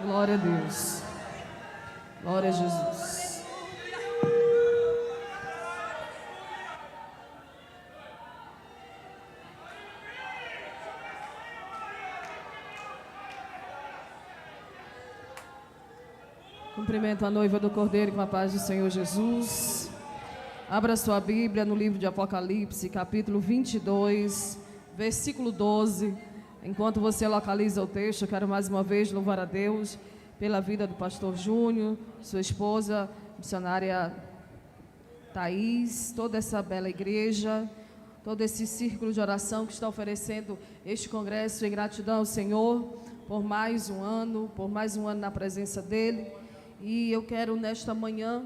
Glória a Deus. Glória a Jesus. Cumprimento a noiva do Cordeiro com a paz do Senhor Jesus. Abra sua Bíblia no livro de Apocalipse, capítulo 22, versículo 12. Enquanto você localiza o texto, eu quero mais uma vez louvar a Deus pela vida do pastor Júnior, sua esposa, missionária Thaís, toda essa bela igreja, todo esse círculo de oração que está oferecendo este congresso em gratidão ao Senhor por mais um ano na presença dEle. E eu quero nesta manhã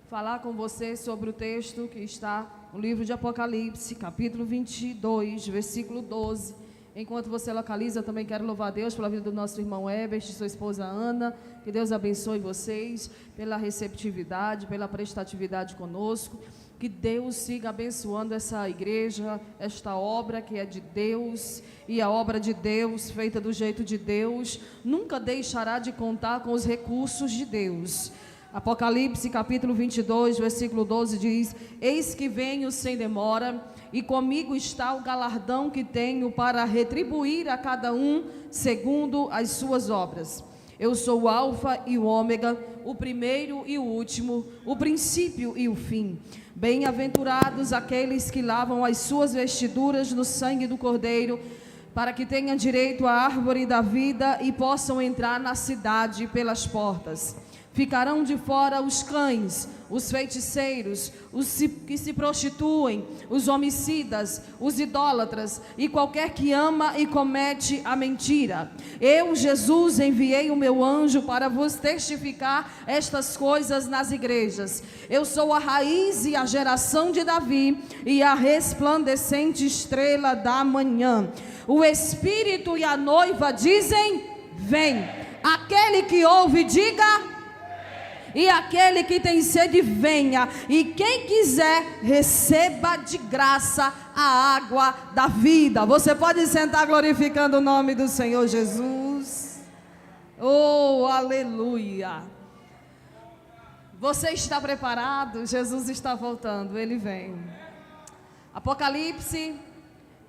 falar com você sobre o texto que está no livro de Apocalipse, capítulo 22, versículo 12. Enquanto você localiza, eu também quero louvar a Deus pela vida do nosso irmão Ebert, sua esposa Ana. Que Deus abençoe vocês pela receptividade, pela prestatividade conosco. Que Deus siga abençoando essa igreja, esta obra que é de Deus. E a obra de Deus, feita do jeito de Deus, nunca deixará de contar com os recursos de Deus. Apocalipse capítulo 22, versículo 12 diz: Eis que venho sem demora, e comigo está o galardão que tenho para retribuir a cada um segundo as suas obras. Eu sou o Alfa e o Ômega, o primeiro e o último, o princípio e o fim. Bem-aventurados aqueles que lavam as suas vestiduras no sangue do Cordeiro, para que tenham direito à árvore da vida e possam entrar na cidade pelas portas. Ficarão de fora os cães, os feiticeiros, os que se prostituem, os homicidas, os idólatras e qualquer que ama e comete a mentira. Eu, Jesus, enviei o meu anjo para vos testificar estas coisas nas igrejas. Eu sou a raiz e a geração de Davi e a resplandecente estrela da manhã. O Espírito e a noiva dizem: vem. Aquele que ouve, diga: e aquele que tem sede, venha. E quem quiser, receba de graça a água da vida. Você pode sentar glorificando o nome do Senhor Jesus. Oh, aleluia. Você está preparado? Jesus está voltando, Ele vem. Apocalipse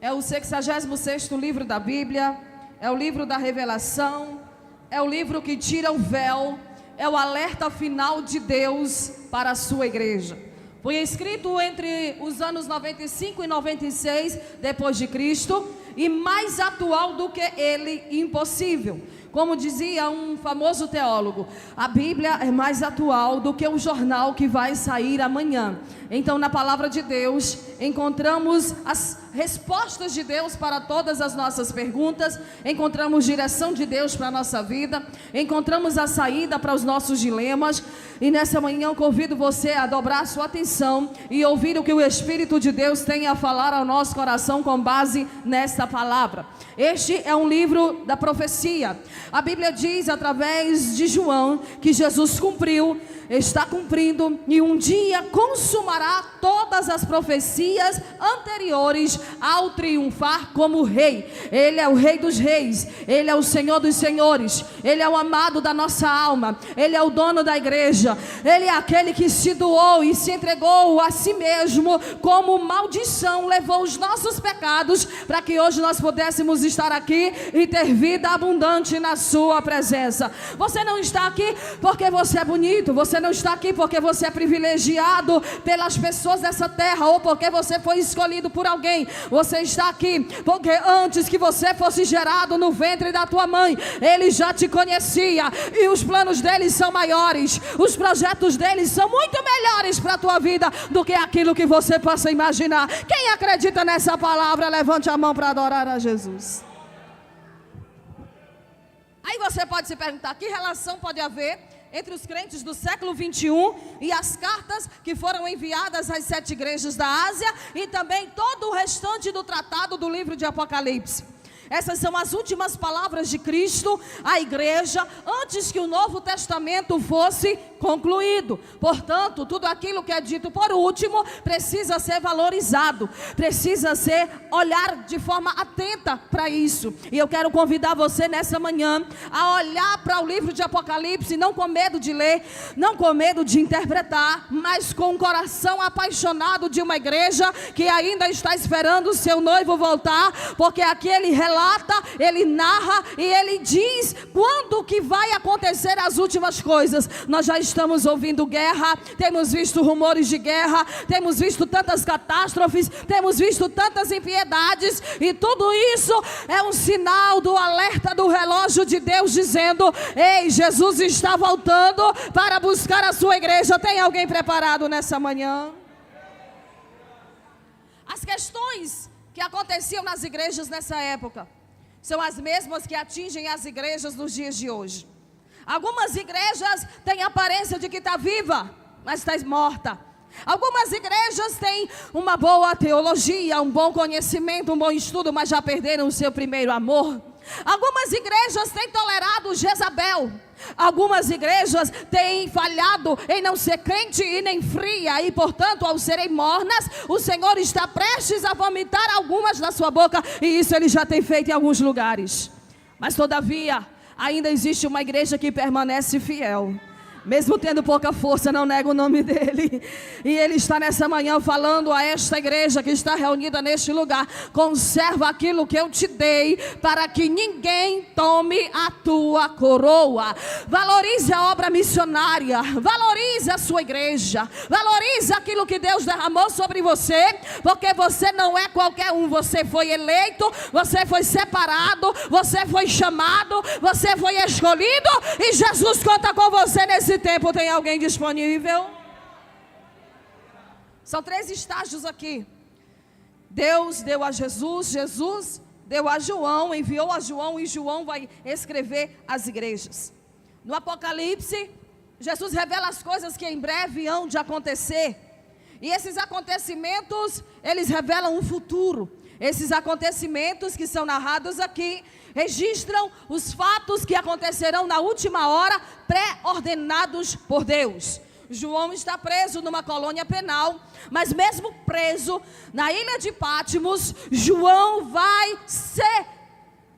é o 66º livro da Bíblia. É o livro da revelação. É o livro que tira o véu. É o alerta final de Deus para a sua igreja. Foi escrito entre os anos 95 e 96 depois de Cristo, e mais atual do que ele, impossível. Como dizia um famoso teólogo, a Bíblia é mais atual do que o jornal que vai sair amanhã. Então, na palavra de Deus, encontramos as respostas de Deus para todas as nossas perguntas, encontramos direção de Deus para a nossa vida, encontramos a saída para os nossos dilemas. E nessa manhã eu convido você a dobrar sua atenção e ouvir o que o Espírito de Deus tem a falar ao nosso coração com base nesta palavra. Este é um livro da profecia. A Bíblia diz através de João que Jesus cumpriu, está cumprindo e um dia consumará todas as profecias anteriores ao triunfar como rei. Ele é o Rei dos reis, Ele é o Senhor dos senhores, Ele é o amado da nossa alma, Ele é o dono da igreja, Ele é aquele que se doou e se entregou a si mesmo como maldição, levou os nossos pecados para que hoje nós pudéssemos estar aqui e ter vida abundante na sua presença. Você não está aqui porque você é bonito, você não está aqui porque você é privilegiado pelas pessoas dessa terra ou porque você foi escolhido por alguém. Você está aqui porque antes que você fosse gerado no ventre da tua mãe, Ele já te conhecia, e os planos dele são maiores, os projetos dele são muito melhores para a tua vida do que aquilo que você possa imaginar. Quem acredita nessa palavra, levante a mão para adorar a Jesus. Aí você pode se perguntar: que relação pode haver entre os crentes do século 21 e as cartas que foram enviadas às 7 igrejas da Ásia e também todo o restante do tratado do livro de Apocalipse? Essas são as últimas palavras de Cristo à igreja, antes que o Novo Testamento fosse concluído. Portanto, tudo aquilo que é dito por último precisa ser valorizado, precisa ser olhar de forma atenta para isso. E eu quero convidar você nessa manhã a olhar para o livro de Apocalipse, não com medo de ler, não com medo de interpretar, mas com um coração apaixonado de uma igreja que ainda está esperando o seu noivo voltar, porque aqui ele relata, ele narra e ele diz quando que vai acontecer as últimas coisas. Nós já estamos ouvindo guerra, temos visto rumores de guerra, temos visto tantas catástrofes, temos visto tantas impiedades, e tudo isso é um sinal do alerta do relógio de Deus dizendo: ei, Jesus está voltando para buscar a sua igreja. Tem alguém preparado nessa manhã? As questões que aconteciam nas igrejas nessa época são as mesmas que atingem as igrejas nos dias de hoje. Algumas igrejas têm a aparência de que está viva, mas está morta. Algumas igrejas têm uma boa teologia, um bom conhecimento, um bom estudo, mas já perderam o seu primeiro amor. Algumas igrejas têm tolerado Jezabel. Algumas igrejas têm falhado em não ser crente e nem fria, e portanto, ao serem mornas, o Senhor está prestes a vomitar algumas na sua boca, e isso ele já tem feito em alguns lugares. Mas todavia, ainda existe uma igreja que permanece fiel. Mesmo tendo pouca força, não nega o nome dele. E ele está nessa manhã falando a esta igreja que está reunida neste lugar: conserva aquilo que eu te dei, para que ninguém tome a tua coroa. Valorize a obra missionária, valorize a sua igreja, valorize aquilo que Deus derramou sobre você, porque você não é qualquer um. Você foi eleito, você foi separado, você foi chamado, você foi escolhido, e Jesus conta com você nesse tempo. Tem alguém disponível? São 3 estágios aqui. Deus deu a Jesus, Jesus deu a João, enviou a João, e João vai escrever as igrejas. No Apocalipse, Jesus revela as coisas que em breve hão de acontecer, e esses acontecimentos, eles revelam um futuro. Esses acontecimentos que são narrados aqui registram os fatos que acontecerão na última hora, pré-ordenados por Deus. João está preso numa colônia penal, mas mesmo preso na ilha de Patmos, João vai ser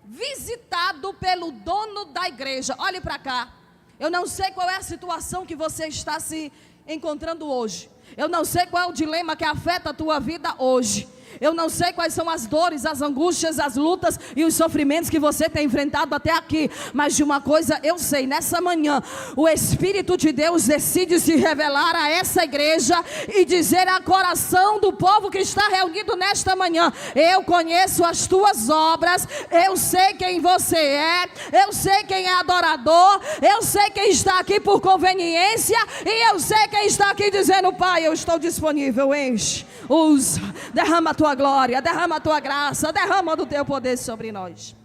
visitado pelo dono da igreja. Olhe para cá. Eu não sei qual é a situação que você está se encontrando hoje. Eu não sei qual é o dilema que afeta a tua vida hoje. Eu não sei quais são as dores, as angústias, as lutas e os sofrimentos que você tem enfrentado até aqui. Mas de uma coisa eu sei: nessa manhã o Espírito de Deus decide se revelar a essa igreja e dizer ao coração do povo que está reunido nesta manhã: eu conheço as tuas obras, eu sei quem você é, eu sei quem é adorador, eu sei quem está aqui por conveniência, e eu sei quem está aqui dizendo: Pai, eu estou disponível, enche, usa, derrama a tua glória, derrama a tua graça, derrama do teu poder sobre nós.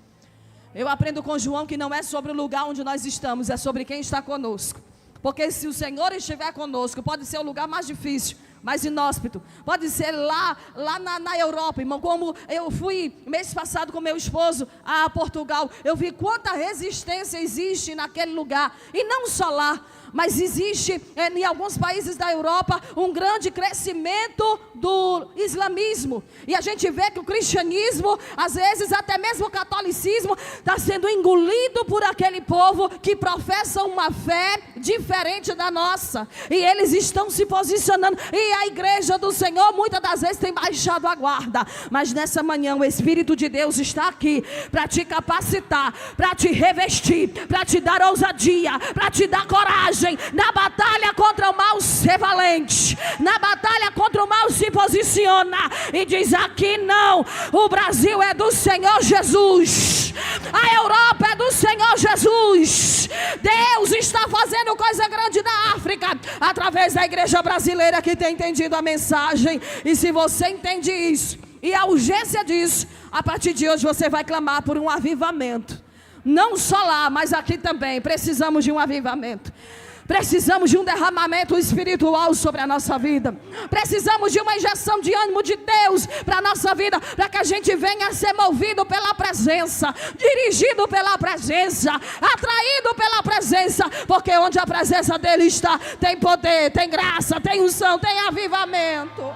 Eu aprendo com João que não é sobre o lugar onde nós estamos, é sobre quem está conosco. Porque se o Senhor estiver conosco, pode ser o lugar mais difícil, mais inóspito, pode ser lá na Europa, irmão. Como eu fui mês passado com meu esposo a Portugal, eu vi quanta resistência existe naquele lugar, e não só lá, mas existe em alguns países da Europa um grande crescimento do islamismo, e a gente vê que o cristianismo, às vezes até mesmo o catolicismo, está sendo engolido por aquele povo que professa uma fé diferente da nossa, e eles estão se posicionando, e a igreja do Senhor muitas das vezes tem baixado a guarda. Mas nessa manhã o Espírito de Deus está aqui para te capacitar, para te revestir, para te dar ousadia, para te dar coragem. Na batalha contra o mal, ser valente. Na batalha contra o mal, se posiciona e diz: aqui não, o Brasil é do Senhor Jesus, a Europa é do Senhor Jesus. Deus está fazendo coisa grande na África, através da igreja brasileira que tem entendido a mensagem. E se você entende isso e a urgência disso, a partir de hoje você vai clamar por um avivamento. Não só lá, mas aqui também. Precisamos de um avivamento. Precisamos de um derramamento espiritual sobre a nossa vida. Precisamos de uma injeção de ânimo de Deus para a nossa vida, para que a gente venha a ser movido pela presença, dirigido pela presença, atraído pela presença, porque onde a presença dele está, tem poder, tem graça, tem unção, tem avivamento.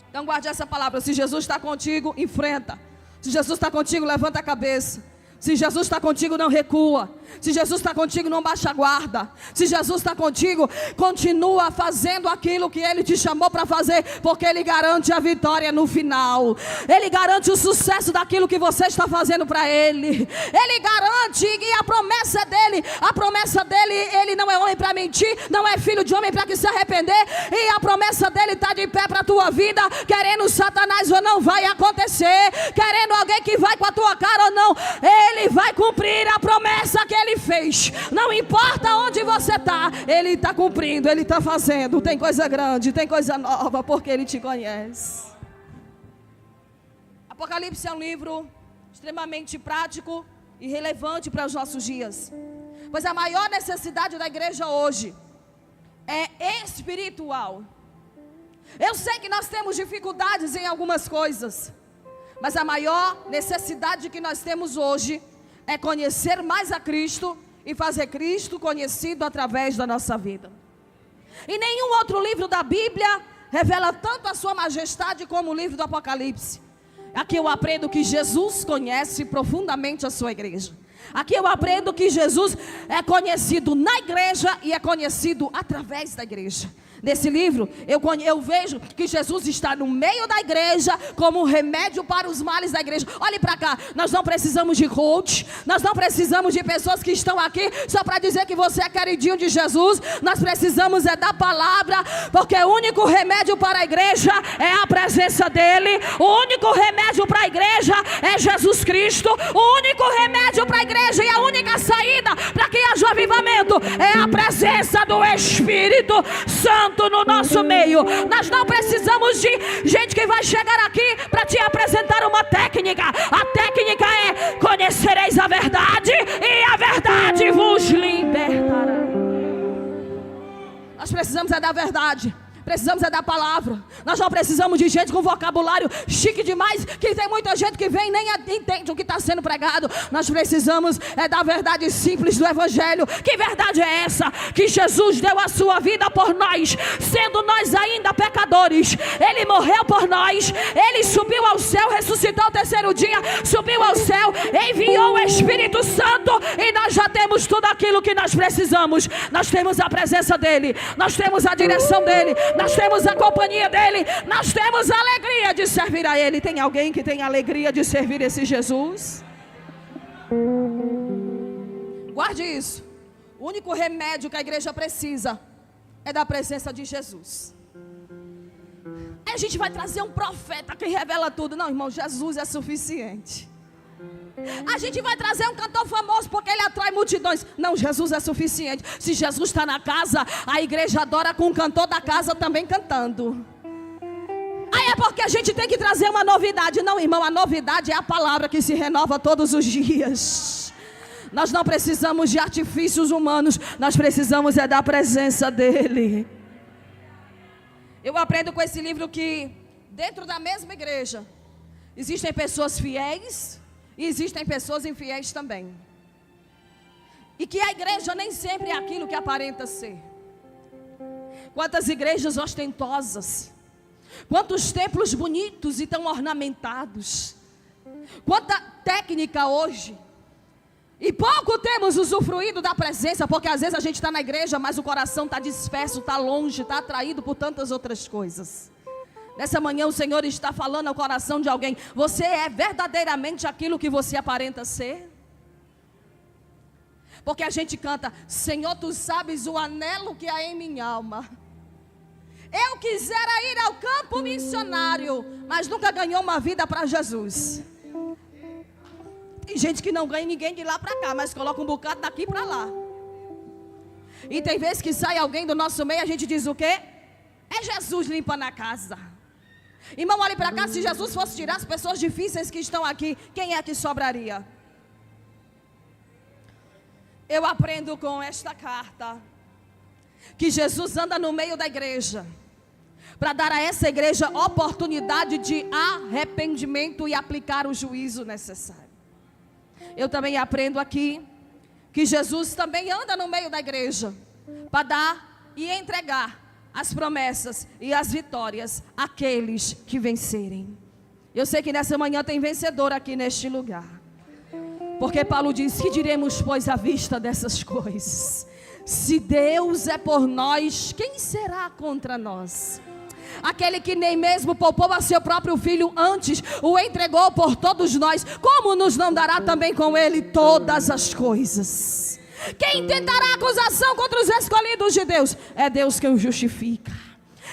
Então guarde essa palavra. Se Jesus está contigo, enfrenta. Se Jesus está contigo, levanta a cabeça. Se Jesus está contigo, não recua. Se Jesus está contigo, não baixa a guarda. Se Jesus está contigo, continua fazendo aquilo que Ele te chamou para fazer, porque Ele garante a vitória no final. Ele garante o sucesso daquilo que você está fazendo para Ele. Ele garante, e a promessa é dele. A promessa dele, Ele não é homem para mentir, não é filho de homem para que se arrepender. E a promessa dele está de pé para a tua vida. Querendo Satanás ou não, vai acontecer. Querendo alguém que vai com a tua cara ou não, Ele vai cumprir a promessa que Ele fez. Não importa onde você está, Ele está cumprindo, Ele está fazendo. Tem coisa grande, tem coisa nova, porque Ele te conhece. Apocalipse é um livro extremamente prático e relevante para os nossos dias, pois a maior necessidade da igreja hoje é espiritual. Eu sei que nós temos dificuldades em algumas coisas, mas a maior necessidade que nós temos hoje é conhecer mais a Cristo e fazer Cristo conhecido através da nossa vida. E nenhum outro livro da Bíblia revela tanto a sua majestade como o livro do Apocalipse. Aqui eu aprendo que Jesus conhece profundamente a sua igreja. Aqui eu aprendo que Jesus é conhecido na igreja e é conhecido através da igreja. Nesse livro, eu vejo que Jesus está no meio da igreja como remédio para os males da igreja. Olhe para cá, nós não precisamos de coach, nós não precisamos de pessoas que estão aqui só para dizer que você é queridinho de Jesus. Nós precisamos da palavra, porque o único remédio para a igreja é a presença dele. O único remédio para a igreja é Jesus Cristo. O único remédio para a igreja e a única saída para que haja avivamento é a presença do Espírito Santo no nosso meio. Nós não precisamos de gente que vai chegar aqui para te apresentar uma técnica. A técnica é: conhecereis a verdade e a verdade vos libertará. Nós precisamos da verdade. Precisamos da palavra. Nós não precisamos de gente com vocabulário chique demais, que tem muita gente que vem e nem entende o que está sendo pregado. Nós precisamos da verdade simples do Evangelho. Que verdade é essa? Que Jesus deu a sua vida por nós, sendo nós ainda pecadores. Ele morreu por nós. Ele subiu ao céu, ressuscitou ao terceiro dia, subiu ao céu, enviou o Espírito Santo, e nós já temos tudo aquilo que nós precisamos. Nós temos a presença dele, nós temos a direção dele, nós temos a companhia dele, nós temos a alegria de servir a ele. Tem alguém que tem a alegria de servir esse Jesus? Guarde isso. O único remédio que a igreja precisa é da presença de Jesus. Aí a gente vai trazer um profeta que revela tudo. Não, irmão, Jesus é suficiente. A gente vai trazer um cantor famoso porque ele atrai multidões. Não, Jesus é suficiente. Se Jesus está na casa, a igreja adora com o cantor da casa também cantando. Aí é porque a gente tem que trazer uma novidade. Não, irmão, a novidade é a palavra que se renova todos os dias. Nós não precisamos de artifícios humanos, nós precisamos da presença dele. Eu aprendo com esse livro que dentro da mesma igreja existem pessoas fiéis e existem pessoas infiéis também. E que a igreja nem sempre é aquilo que aparenta ser. Quantas igrejas ostentosas, quantos templos bonitos e tão ornamentados, quanta técnica hoje, e pouco temos usufruído da presença, porque às vezes a gente está na igreja, mas o coração está disperso, está longe, está atraído por tantas outras coisas. Nessa manhã o Senhor está falando ao coração de alguém: você é verdadeiramente aquilo que você aparenta ser? Porque a gente canta: Senhor, tu sabes o anelo que há em minha alma. Eu quisera ir ao campo missionário, mas nunca ganhou uma vida para Jesus. Tem gente que não ganha ninguém de lá para cá, mas coloca um bocado daqui para lá. E tem vezes que sai alguém do nosso meio, a gente diz o quê? É Jesus limpando a casa. Irmão, olhe para cá, se Jesus fosse tirar as pessoas difíceis que estão aqui, quem é que sobraria? Eu aprendo com esta carta que Jesus anda no meio da igreja para dar a essa igreja oportunidade de arrependimento e aplicar o juízo necessário. Eu também aprendo aqui que Jesus também anda no meio da igreja para dar e entregar as promessas e as vitórias àqueles que vencerem. Eu sei que nessa manhã tem vencedor aqui neste lugar, porque Paulo diz: que diremos, pois, à vista dessas coisas? Se Deus é por nós, quem será contra nós? Aquele que nem mesmo poupou a seu próprio filho, antes o entregou por todos nós, como nos não dará também com ele todas as coisas? Quem tentará acusação contra os escolhidos de Deus? É Deus quem os justifica.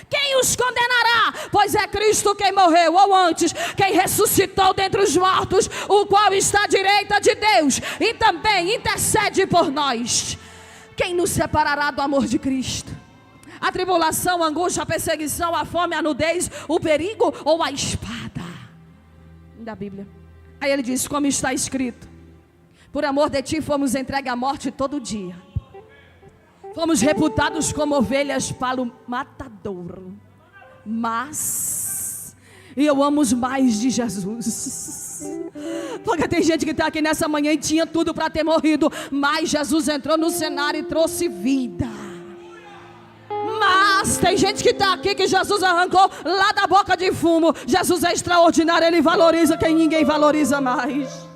Quem os condenará? Pois é Cristo quem morreu, ou antes, quem ressuscitou dentre os mortos, o qual está à direita de Deus e também intercede por nós. Quem nos separará do amor de Cristo? A tribulação, a angústia, a perseguição, a fome, a nudez, o perigo ou a espada? Da Bíblia. Aí ele diz: como está escrito, por amor de ti fomos entregues à morte todo dia. Fomos reputados como ovelhas para o matadouro. Mas eu amo mais de Jesus. Porque tem gente que está aqui nessa manhã e tinha tudo para ter morrido, mas Jesus entrou no cenário e trouxe vida. Mas tem gente que está aqui que Jesus arrancou lá da boca de fumo. Jesus é extraordinário, Ele valoriza quem ninguém valoriza mais.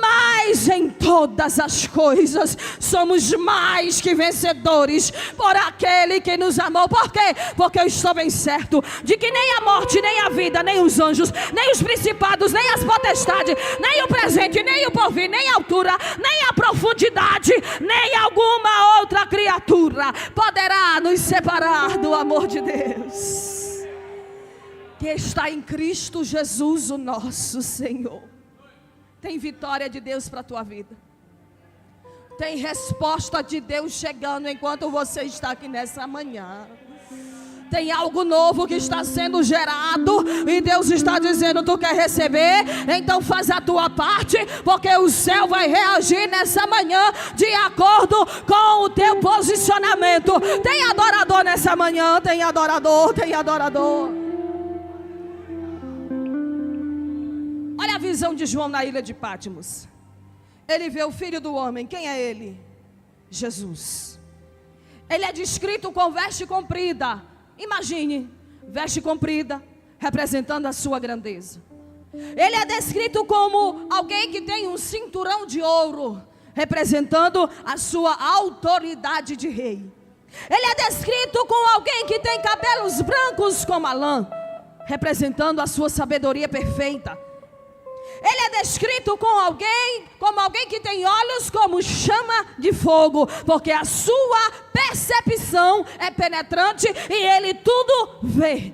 Mas em todas as coisas somos mais que vencedores por aquele que nos amou. Por quê? Porque eu estou bem certo de que nem a morte, nem a vida, nem os anjos, nem os principados, nem as potestades, nem o presente, nem o porvir, nem a altura, nem a profundidade, nem alguma outra criatura poderá nos separar do amor de Deus, que está em Cristo Jesus, o nosso Senhor. Tem vitória de Deus para a tua vida. Tem resposta de Deus chegando enquanto você está aqui nessa manhã. Tem algo novo que está sendo gerado e Deus está dizendo: tu quer receber? Então faz a tua parte, porque o céu vai reagir nessa manhã de acordo com o teu posicionamento. Tem adorador nessa manhã, tem adorador, tem adorador. Olha a visão de João na ilha de Patmos. Ele vê o Filho do Homem. Quem é ele? Jesus. Ele é descrito com veste comprida. Imagine, veste comprida, representando a sua grandeza. Ele é descrito como alguém que tem um cinturão de ouro, representando a sua autoridade de rei. Ele é descrito como alguém que tem cabelos brancos como a lã, representando a sua sabedoria perfeita. Ele é descrito como alguém que tem olhos como chama de fogo, porque a sua percepção é penetrante e ele tudo vê.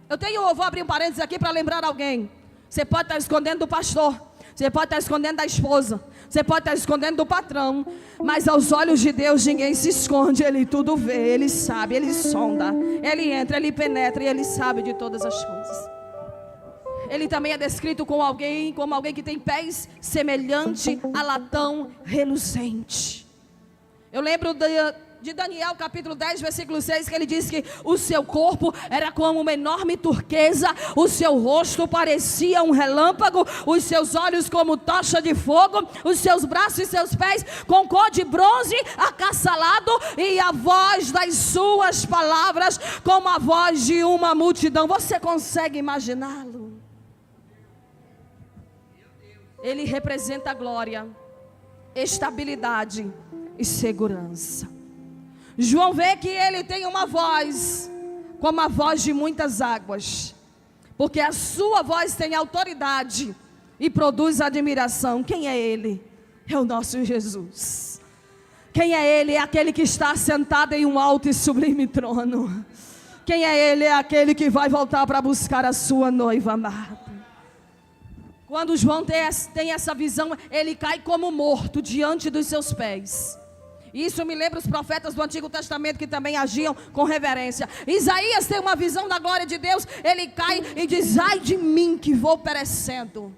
Eu vou abrir um parênteses aqui para lembrar alguém. Você pode estar escondendo do pastor, você pode estar escondendo da esposa, você pode estar escondendo do patrão, mas aos olhos de Deus ninguém se esconde. Ele tudo vê, Ele sabe, Ele sonda, Ele entra, Ele penetra e Ele sabe de todas as coisas. Ele também é descrito como alguém que tem pés semelhante a latão reluzente. Eu lembro de Daniel capítulo 10 versículo 6, que ele diz que o seu corpo era como uma enorme turquesa, o seu rosto parecia um relâmpago, os seus olhos como tocha de fogo, os seus braços e seus pés com cor de bronze acassalado, e a voz das suas palavras como a voz de uma multidão. Você consegue imaginá-lo? Ele representa a glória, estabilidade e segurança. João vê que ele tem uma voz como a voz de muitas águas, porque a sua voz tem autoridade e produz admiração. Quem é ele? É o nosso Jesus. Quem é ele? É aquele que está sentado em um alto e sublime trono. Quem é ele? É aquele que vai voltar para buscar a sua noiva amada. Quando João tem essa visão, ele cai como morto diante dos seus pés. Isso me lembra os profetas do Antigo Testamento que também agiam com reverência. Isaías tem uma visão da glória de Deus. Ele cai e diz: ai de mim que vou perecendo,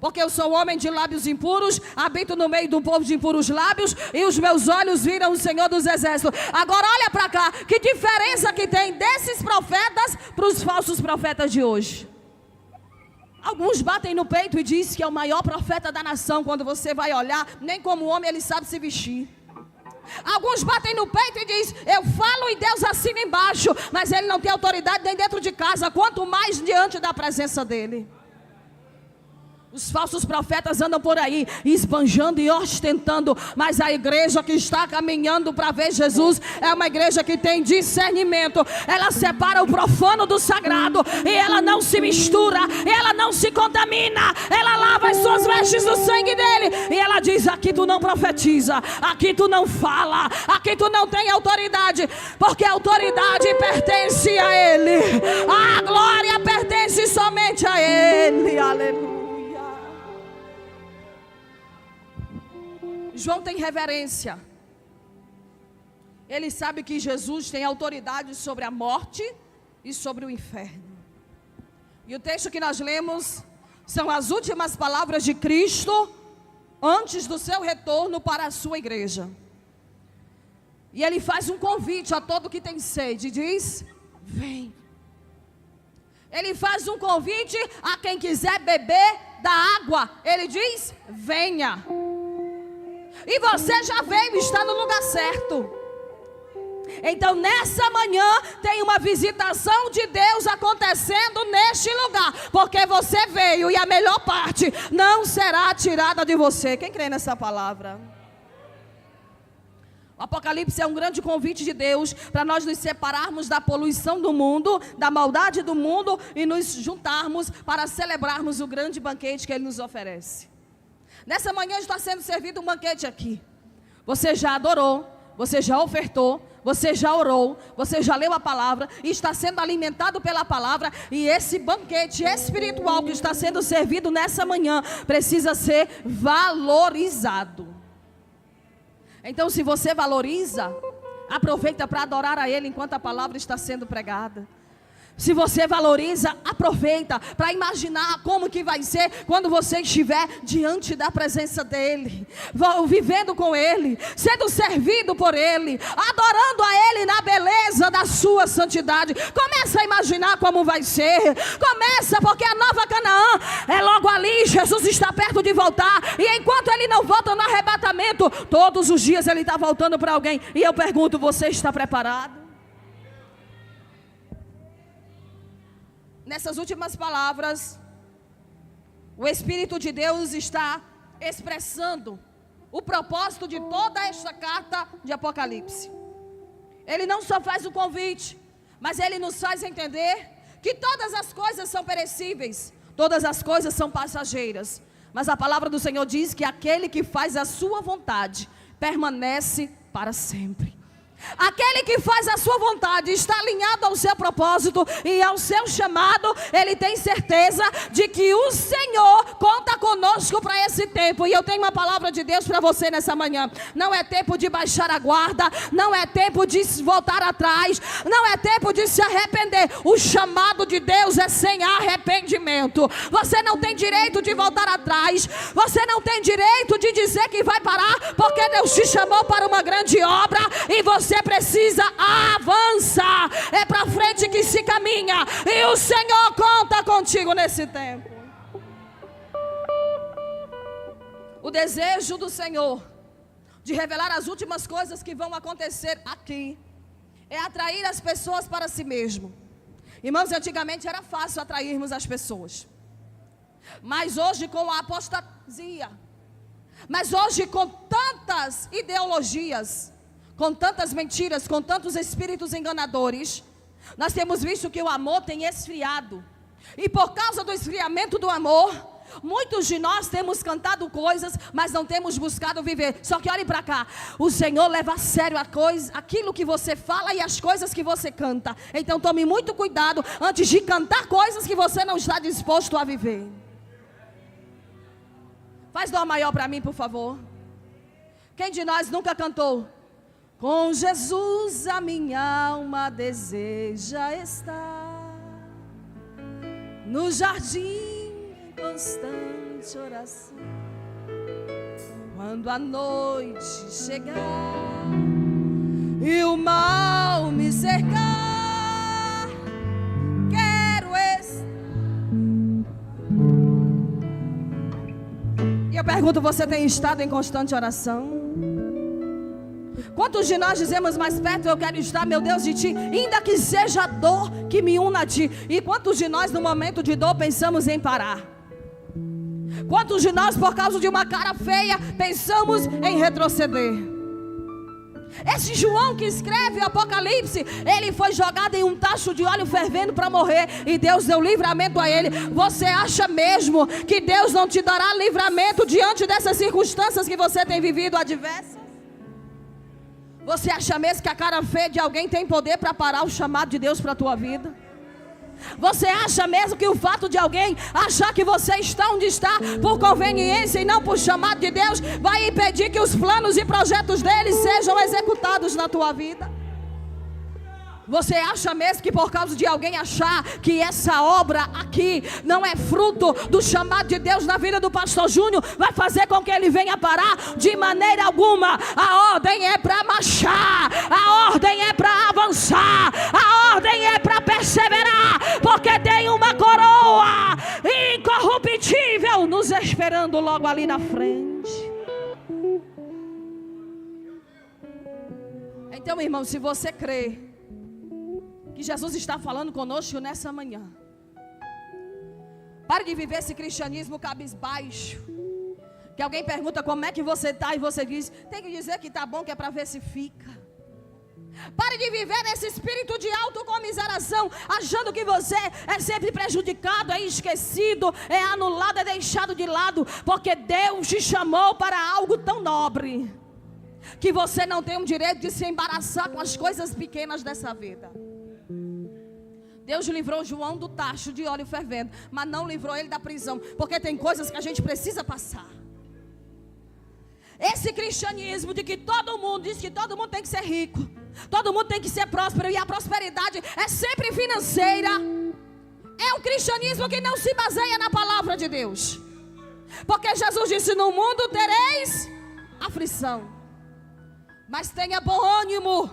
porque eu sou homem de lábios impuros, habito no meio de um povo de impuros lábios, e os meus olhos viram o Senhor dos Exércitos. Agora olha para cá, que diferença que tem desses profetas para os falsos profetas de hoje. Alguns batem no peito e dizem que é o maior profeta da nação. Quando você vai olhar, nem como homem ele sabe se vestir. Alguns batem no peito e dizem: eu falo e Deus assina embaixo, mas ele não tem autoridade nem dentro de casa, quanto mais diante da presença dele. Os falsos profetas andam por aí, esbanjando e ostentando, mas a igreja que está caminhando para ver Jesus é uma igreja que tem discernimento. Ela separa o profano do sagrado, e ela não se mistura, ela não se contamina, ela lava as suas vestes do sangue dele, e ela diz: aqui tu não profetiza, aqui tu não fala, aqui tu não tem autoridade, porque a autoridade pertence a ele, a glória pertence somente a ele. Aleluia. João tem reverência. Ele sabe que Jesus tem autoridade sobre a morte e sobre o inferno. E o texto que nós lemos são as últimas palavras de Cristo antes do seu retorno para a sua igreja. E ele faz um convite a todo que tem sede, diz: vem. Ele faz um convite a quem quiser beber da água, ele diz: venha. E você já veio, está no lugar certo. Então nessa manhã tem uma visitação de Deus acontecendo neste lugar, porque você veio, e a melhor parte não será tirada de você. Quem crê nessa palavra? O Apocalipse é um grande convite de Deus para nós nos separarmos da poluição do mundo, da maldade do mundo, e nos juntarmos para celebrarmos o grande banquete que Ele nos oferece. Nessa manhã está sendo servido um banquete aqui. Você já adorou, você já ofertou, você já orou, você já leu a palavra e está sendo alimentado pela palavra. E esse banquete espiritual que está sendo servido nessa manhã precisa ser valorizado. Então, se você valoriza, aproveita para adorar a Ele enquanto a palavra está sendo pregada. Se você valoriza, aproveita para imaginar como que vai ser quando você estiver diante da presença dEle, vivendo com Ele, sendo servido por Ele, adorando a Ele na beleza da sua santidade. Começa a imaginar como vai ser. Começa, porque a nova Canaã é logo ali. Jesus está perto de voltar, e enquanto Ele não volta no arrebatamento, todos os dias Ele está voltando para alguém. E eu pergunto: você está preparado? Nessas últimas palavras, o Espírito de Deus está expressando o propósito de toda esta carta de Apocalipse. Ele não só faz o convite, mas ele nos faz entender que todas as coisas são perecíveis, todas as coisas são passageiras, mas a palavra do Senhor diz que aquele que faz a sua vontade permanece para sempre. Aquele que faz a sua vontade está alinhado ao seu propósito e ao seu chamado. Ele tem certeza de que o Senhor conta conosco para esse tempo. E eu tenho uma palavra de Deus para você nessa manhã. Não é tempo de baixar a guarda, não é tempo de voltar atrás, não é tempo de se arrepender. O chamado de Deus é sem arrependimento. Você não tem direito de voltar atrás, você não tem direito de dizer que vai parar, porque Deus te chamou para uma grande obra e você precisa avançar. É para frente que se caminha, e o Senhor conta contigo nesse tempo. O desejo do Senhor de revelar as últimas coisas que vão acontecer aqui é atrair as pessoas para si mesmo. Irmãos, antigamente era fácil atrairmos as pessoas, mas hoje com a apostasia, mas hoje com tantas ideologias, com tantas mentiras, com tantos espíritos enganadores, nós temos visto que o amor tem esfriado. E por causa do esfriamento do amor, muitos de nós temos cantado coisas, mas não temos buscado viver. Só que olhe para cá, o Senhor leva a sério aquilo que você fala e as coisas que você canta. Então tome muito cuidado antes de cantar coisas que você não está disposto a viver. Faz dó maior para mim, por favor. Quem de nós nunca cantou? Com Jesus a minha alma deseja estar no jardim em constante oração. Quando a noite chegar e o mal me cercar, quero estar. E eu pergunto, você tem estado em constante oração? Quantos de nós dizemos mais perto, eu quero estar, meu Deus, de Ti, ainda que seja a dor que me una a Ti? E quantos de nós no momento de dor pensamos em parar? Quantos de nós por causa de uma cara feia pensamos em retroceder? Esse João que escreve o Apocalipse, ele foi jogado em um tacho de óleo fervendo para morrer, e Deus deu livramento a ele. Você acha mesmo que Deus não te dará livramento diante dessas circunstâncias que você tem vivido adversas? Você acha mesmo que a cara feia de alguém tem poder para parar o chamado de Deus para a tua vida? Você acha mesmo que o fato de alguém achar que você está onde está por conveniência e não por chamado de Deus vai impedir que os planos e projetos dele sejam executados na tua vida? Você acha mesmo que por causa de alguém achar que essa obra aqui não é fruto do chamado de Deus na vida do pastor Júnior, vai fazer com que ele venha parar? De maneira alguma. A ordem é para marchar, a ordem é para avançar, a ordem é para perseverar, porque tem uma coroa incorruptível nos esperando logo ali na frente. Então, irmão, se você crê que Jesus está falando conosco nessa manhã, pare de viver esse cristianismo cabisbaixo, que alguém pergunta como é que você está e você diz, tem que dizer que está bom, que é para ver se fica. Pare de viver nesse espírito de autocomiseração, achando que você é sempre prejudicado, é esquecido, é anulado, é deixado de lado, porque Deus te chamou para algo tão nobre, que você não tem o direito de se embaraçar com as coisas pequenas dessa vida. Deus livrou João do tacho de óleo fervendo, mas não livrou ele da prisão, porque tem coisas que a gente precisa passar. Esse cristianismo de que todo mundo diz que todo mundo tem que ser rico, todo mundo tem que ser próspero, e a prosperidade é sempre financeira, é um cristianismo que não se baseia na palavra de Deus. Porque Jesus disse, no mundo tereis aflição, mas tenha bom ânimo,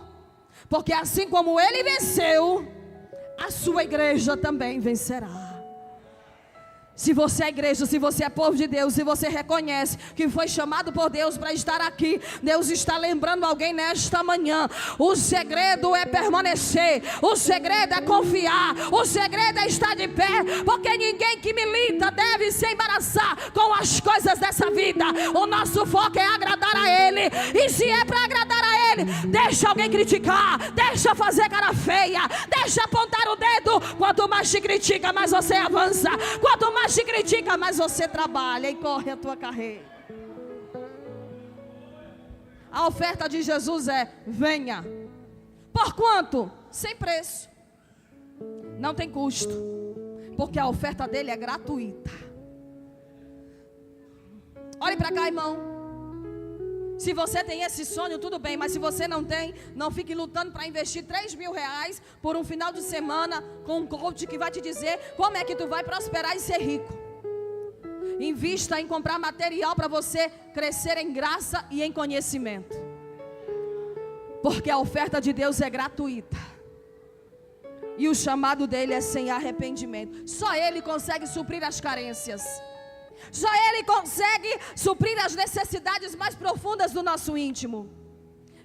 porque assim como ele venceu, a sua igreja também vencerá. Se você é igreja, se você é povo de Deus, se você reconhece que foi chamado por Deus para estar aqui, Deus está lembrando alguém nesta manhã. O segredo é permanecer, o segredo é confiar, o segredo é estar de pé, porque ninguém que milita deve se embaraçar com as coisas dessa vida. O nosso foco é agradar a Ele, e se é para agradar a Ele, deixa alguém criticar, deixa fazer cara feia, deixa apontar o dedo. Quanto mais te critica, mais você avança. Quanto mais te critica, mas você trabalha e corre a tua carreira. A oferta de Jesus é: venha. Por quanto? Sem preço, não tem custo, porque a oferta dele é gratuita. Olhe para cá, irmão. Se você tem esse sonho, tudo bem, mas se você não tem, não fique lutando para investir 3 mil reais por um final de semana com um coach que vai te dizer como é que tu vai prosperar e ser rico. Invista em comprar material para você crescer em graça e em conhecimento, porque a oferta de Deus é gratuita, e o chamado dele é sem arrependimento. Só Ele consegue suprir as carências, só Ele consegue suprir as necessidades mais profundas do nosso íntimo.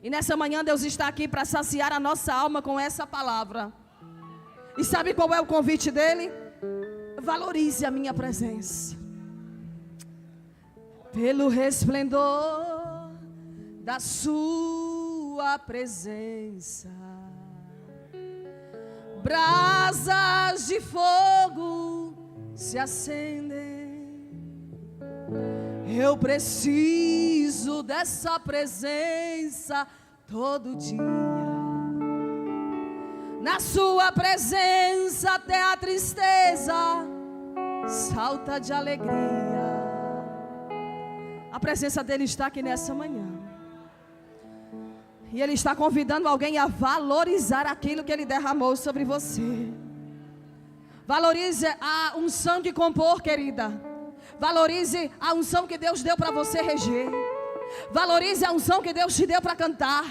E nessa manhã Deus está aqui para saciar a nossa alma com essa palavra. E sabe qual é o convite dele? Valorize a minha presença. Pelo resplendor da sua presença, brasas de fogo se acendem. Eu preciso dessa presença todo dia. Na sua presença até a tristeza salta de alegria. A presença dele está aqui nessa manhã. E Ele está convidando alguém a valorizar aquilo que Ele derramou sobre você. Valorize a unção de compor, querida. Valorize a unção que Deus deu para você reger. Valorize a unção que Deus te deu para cantar.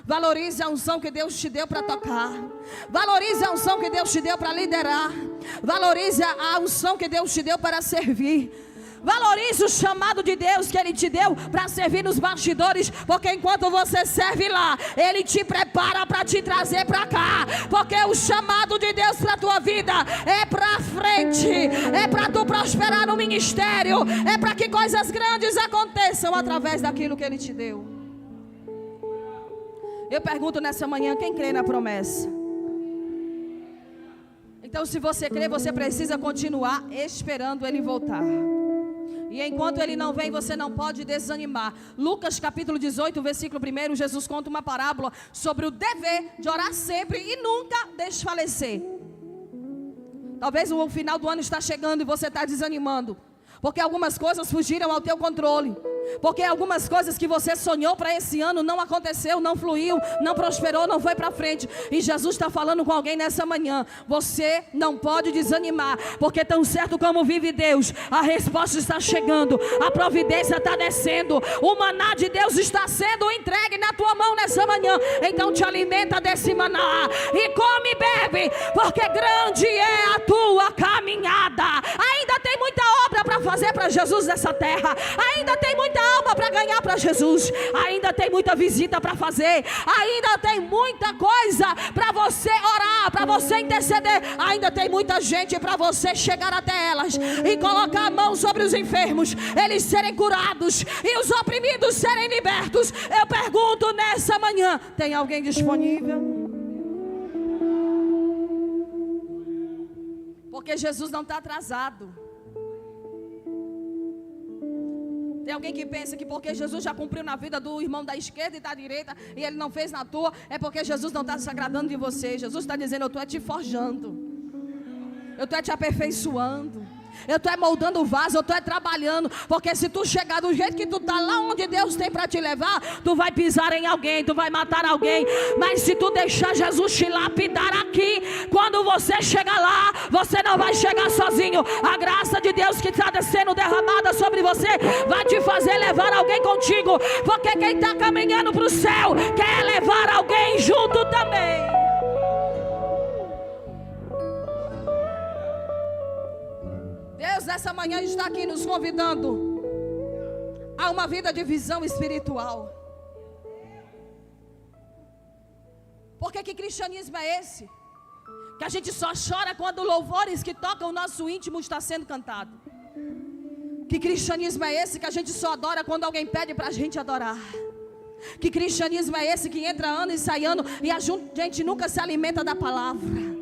Valorize a unção que Deus te deu para tocar. Valorize a unção que Deus te deu para liderar. Valorize a unção que Deus te deu para servir. Valorize o chamado de Deus que Ele te deu para servir nos bastidores, porque enquanto você serve lá, Ele te prepara para te trazer para cá, porque o chamado de Deus para a tua vida é para frente, é para tu prosperar no ministério, é para que coisas grandes aconteçam através daquilo que Ele te deu. Eu pergunto nessa manhã, quem crê na promessa? Então, se você crê, você precisa continuar esperando Ele voltar. E enquanto Ele não vem, você não pode desanimar. Lucas capítulo 18, versículo 1, Jesus conta uma parábola sobre o dever de orar sempre e nunca desfalecer. Talvez o final do ano está chegando e você está desanimando, porque algumas coisas fugiram ao teu controle, porque algumas coisas que você sonhou para esse ano não aconteceu, não fluiu, não prosperou, não foi para frente. E Jesus está falando com alguém nessa manhã: você não pode desanimar, porque tão certo como vive Deus, a resposta está chegando, a providência está descendo, o maná de Deus está sendo entregue na tua mão nessa manhã. Então te alimenta desse maná e come e bebe, porque grande é a tua caminhada. Ainda tem muita obra para fazer para Jesus nessa terra, ainda tem muita alma para ganhar para Jesus, ainda tem muita visita para fazer, ainda tem muita coisa para você orar, para você interceder, ainda tem muita gente para você chegar até elas e colocar a mão sobre os enfermos, eles serem curados e os oprimidos serem libertos. Eu pergunto nessa manhã: tem alguém disponível? Porque Jesus não está atrasado. Tem alguém que pensa que porque Jesus já cumpriu na vida do irmão da esquerda e da direita e Ele não fez na tua, é porque Jesus não está se agradando de você. Jesus está dizendo: eu estou te forjando, eu estou te aperfeiçoando, eu estou moldando o vaso, eu estou trabalhando. Porque se tu chegar do jeito que tu está, lá onde Deus tem para te levar, tu vai pisar em alguém, tu vai matar alguém. Mas se tu deixar Jesus te lapidar aqui, quando você chegar lá, você não vai chegar sozinho. A graça de Deus que está sendo derramada sobre você vai te fazer levar alguém contigo, porque quem está caminhando para o céu quer levar alguém junto também. Deus nessa manhã está aqui nos convidando a uma vida de visão espiritual. Porque que cristianismo é esse? Que a gente só chora quando louvores que tocam o nosso íntimo está sendo cantado. Que cristianismo é esse que a gente só adora quando alguém pede para a gente adorar? Que cristianismo é esse que entra ano e sai ano e a gente nunca se alimenta da palavra?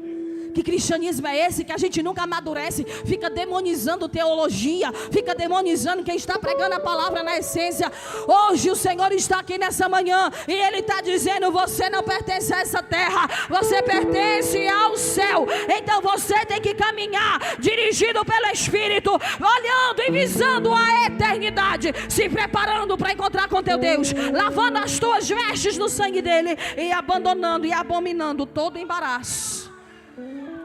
Que cristianismo é esse que a gente nunca amadurece, fica demonizando teologia, fica demonizando quem está pregando a palavra na essência? Hoje o Senhor está aqui nessa manhã e Ele está dizendo: você não pertence a essa terra, você pertence ao céu. Então você tem que caminhar dirigido pelo Espírito, olhando e visando a eternidade, se preparando para encontrar com teu Deus, lavando as tuas vestes no sangue dele e abandonando e abominando todo embaraço,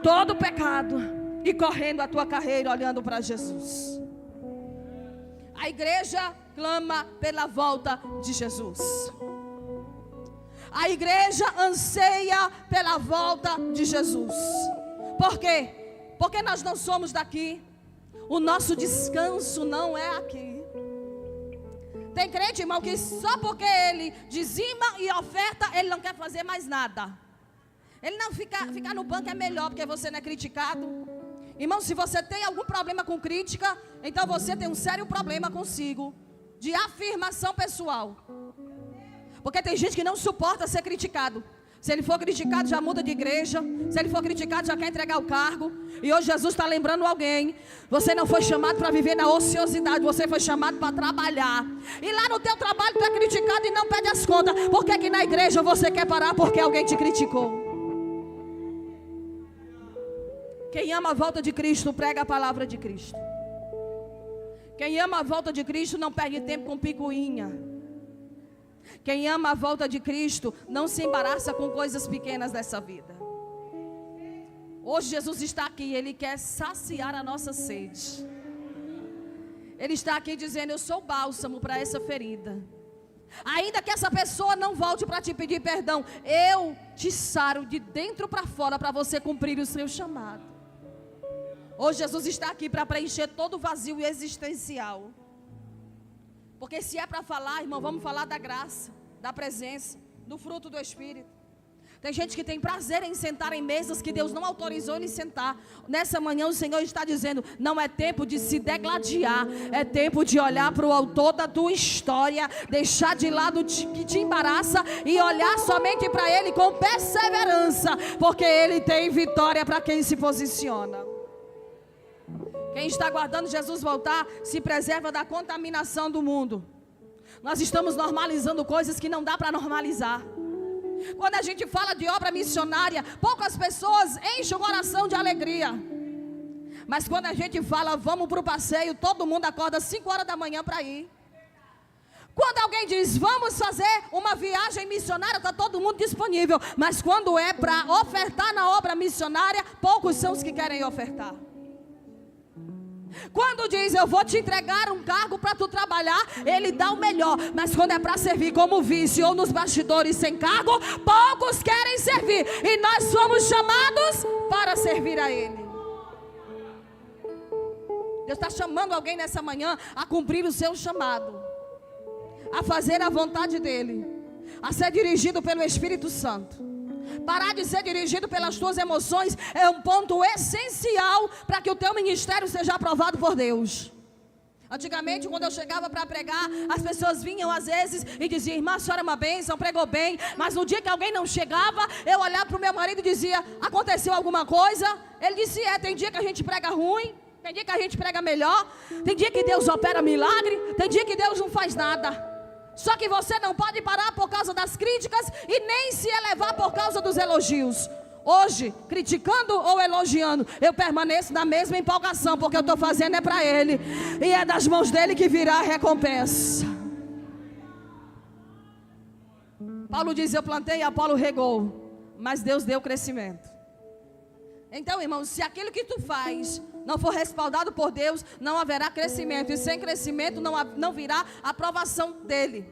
todo pecado, e correndo a tua carreira olhando para Jesus. A igreja clama pela volta de Jesus. A igreja anseia pela volta de Jesus. Por quê? Porque nós não somos daqui. O nosso descanso não é aqui. Tem crente, irmão, que só porque ele dizima e oferta, ele não quer fazer mais nada. Ele não ficar no banco é melhor, porque você não é criticado. Irmão, se você tem algum problema com crítica, então você tem um sério problema consigo, de afirmação pessoal. Porque tem gente que não suporta ser criticado. Se ele for criticado, já muda de igreja. Se ele for criticado, já quer entregar o cargo. E hoje Jesus está lembrando alguém: você não foi chamado para viver na ociosidade, você foi chamado para trabalhar. E lá no teu trabalho tu é criticado e não pede as contas. Por que que na igreja você quer parar porque alguém te criticou? Quem ama a volta de Cristo prega a palavra de Cristo. Quem ama a volta de Cristo não perde tempo com picuinha. Quem ama a volta de Cristo não se embaraça com coisas pequenas dessa vida. Hoje Jesus está aqui, Ele quer saciar a nossa sede. Ele está aqui dizendo: eu sou bálsamo para essa ferida. Ainda que essa pessoa não volte para te pedir perdão, eu te saro de dentro para fora para você cumprir o seu chamado. Hoje Jesus está aqui para preencher todo o vazio existencial. Porque se é para falar, irmão, vamos falar da graça, da presença, do fruto do Espírito. Tem gente que tem prazer em sentar em mesas que Deus não autorizou ele sentar. Nessa manhã o Senhor está dizendo: não é tempo de se degladiar, é tempo de olhar para o autor da tua história, deixar de lado o que te embaraça e olhar somente para Ele com perseverança, porque Ele tem vitória para quem se posiciona. Quem está aguardando Jesus voltar, se preserva da contaminação do mundo. Nós estamos normalizando coisas que não dá para normalizar. Quando a gente fala de obra missionária, poucas pessoas enchem o coração de alegria. Mas quando a gente fala, vamos para o passeio, todo mundo acorda 5 horas da manhã para ir. Quando alguém diz, vamos fazer uma viagem missionária, está todo mundo disponível. Mas quando é para ofertar na obra missionária, poucos são os que querem ofertar. Quando diz, eu vou te entregar um cargo para tu trabalhar, ele dá o melhor. Mas quando é para servir como vice ou nos bastidores sem cargo, poucos querem servir. E nós somos chamados para servir a Ele. Deus está chamando alguém nessa manhã a cumprir o seu chamado, a fazer a vontade dEle, a ser dirigido pelo Espírito Santo. Parar de ser dirigido pelas tuas emoções é um ponto essencial para que o teu ministério seja aprovado por Deus. Antigamente, quando eu chegava para pregar, as pessoas vinham às vezes e diziam, irmã, a senhora é uma bênção, pregou bem. Mas no dia que alguém não chegava, eu olhava para o meu marido e dizia, aconteceu alguma coisa? Ele disse, tem dia que a gente prega ruim, tem dia que a gente prega melhor, tem dia que Deus opera milagre, tem dia que Deus não faz nada. Só que você não pode parar por causa das críticas e nem se elevar por causa dos elogios. Hoje, criticando ou elogiando, eu permaneço na mesma empolgação, porque eu estou fazendo é para Ele, e é das mãos dEle que virá a recompensa. Paulo diz, eu plantei e Apolo regou, mas Deus deu crescimento. Então, irmãos, se aquilo que tu faz não for respaldado por Deus, não haverá crescimento. E sem crescimento não virá aprovação dEle.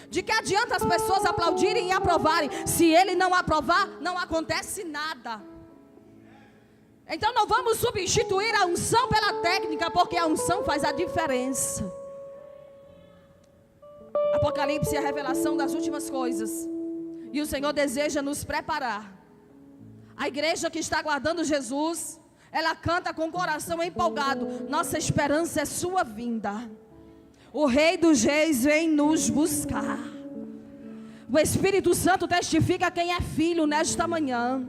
De que adianta as pessoas aplaudirem e aprovarem? Se Ele não aprovar, não acontece nada. Então não vamos substituir a unção pela técnica, porque a unção faz a diferença. Apocalipse é a revelação das últimas coisas. E o Senhor deseja nos preparar. A igreja que está aguardando Jesus, ela canta com o coração empolgado. Nossa esperança é sua vinda. O Rei dos Reis vem nos buscar. O Espírito Santo testifica quem é filho nesta manhã.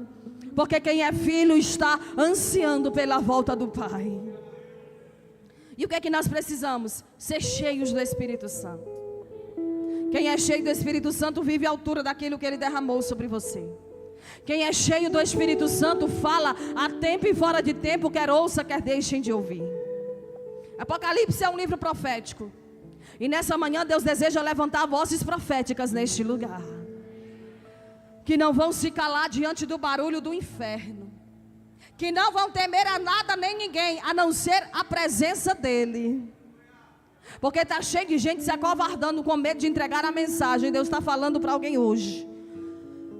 Porque quem é filho está ansiando pela volta do Pai. E o que é que nós precisamos? Ser cheios do Espírito Santo. Quem é cheio do Espírito Santo vive à altura daquilo que Ele derramou sobre você. Quem é cheio do Espírito Santo fala a tempo e fora de tempo, quer ouça, quer deixem de ouvir. Apocalipse é um livro profético. E nessa manhã Deus deseja levantar vozes proféticas neste lugar, que não vão se calar diante do barulho do inferno, que não vão temer a nada nem ninguém, a não ser a presença dEle. Porque está cheio de gente se acovardando com medo de entregar a mensagem. Deus está falando para alguém hoje.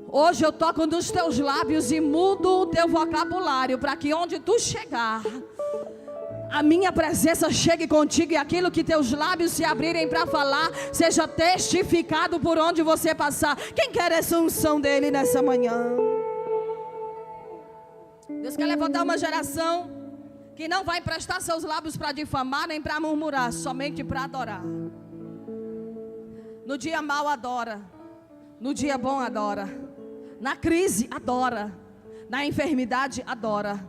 Hoje eu toco nos teus lábios e mudo o teu vocabulário, para que onde tu chegar, a minha presença chegue contigo, e aquilo que teus lábios se abrirem para falar, seja testificado por onde você passar. Quem quer essa unção dEle nessa manhã? Deus quer levantar uma geração que não vai emprestar seus lábios para difamar, nem para murmurar, somente para adorar. No dia mau adora, no dia bom adora, na crise adora, na enfermidade adora,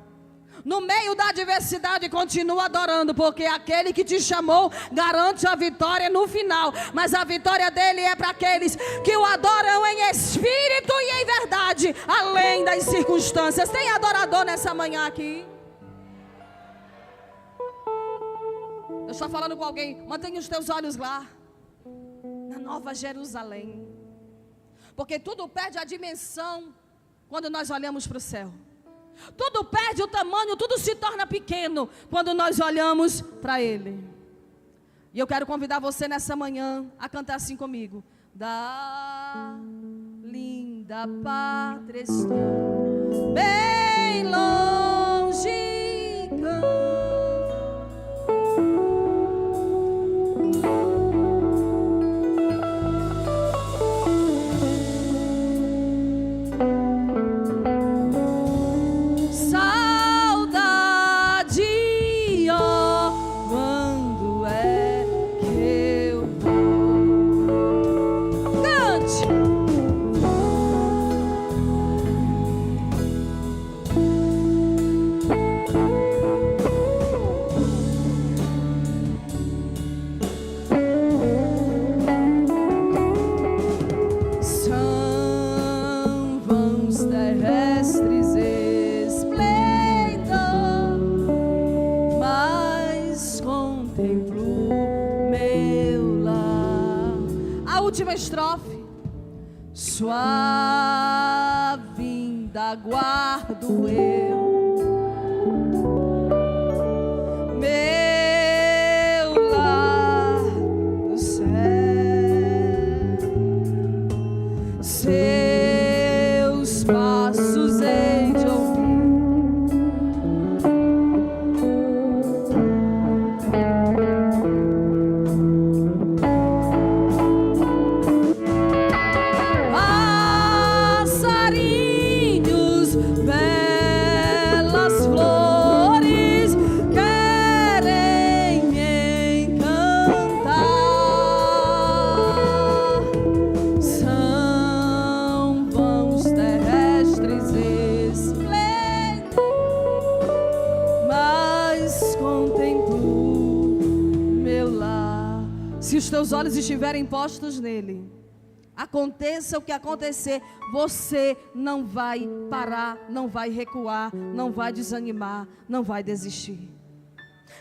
no meio da adversidade continua adorando, porque aquele que te chamou garante a vitória no final. Mas a vitória dele é para aqueles que o adoram em espírito e em verdade, além das circunstâncias. Tem adorador nessa manhã aqui? Eu estou falando com alguém. Mantenha os teus olhos lá, na Nova Jerusalém. Porque tudo perde a dimensão quando nós olhamos para o céu. Tudo perde o tamanho, tudo se torna pequeno quando nós olhamos para Ele. E eu quero convidar você nessa manhã a cantar assim comigo. Da linda pátria estou, bem longe canto. Última estrofe. Sua vinda aguardo eu, meu lar do céu, seus passos hei de ouvir. Se os teus olhos estiverem postos nele, aconteça o que acontecer, você não vai parar, não vai recuar, não vai desanimar, não vai desistir.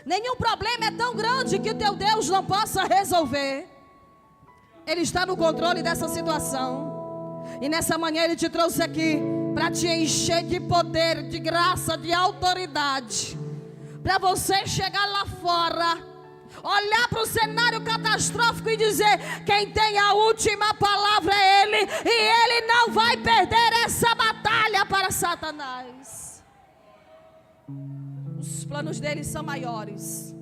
Nenhum problema é tão grande que o teu Deus não possa resolver. Ele está no controle dessa situação. E nessa manhã Ele te trouxe aqui para te encher de poder, de graça, de autoridade, para você chegar lá fora, olhar para o cenário catastrófico e dizer: quem tem a última palavra é Ele, e Ele não vai perder essa batalha para Satanás. Os planos dele são maiores,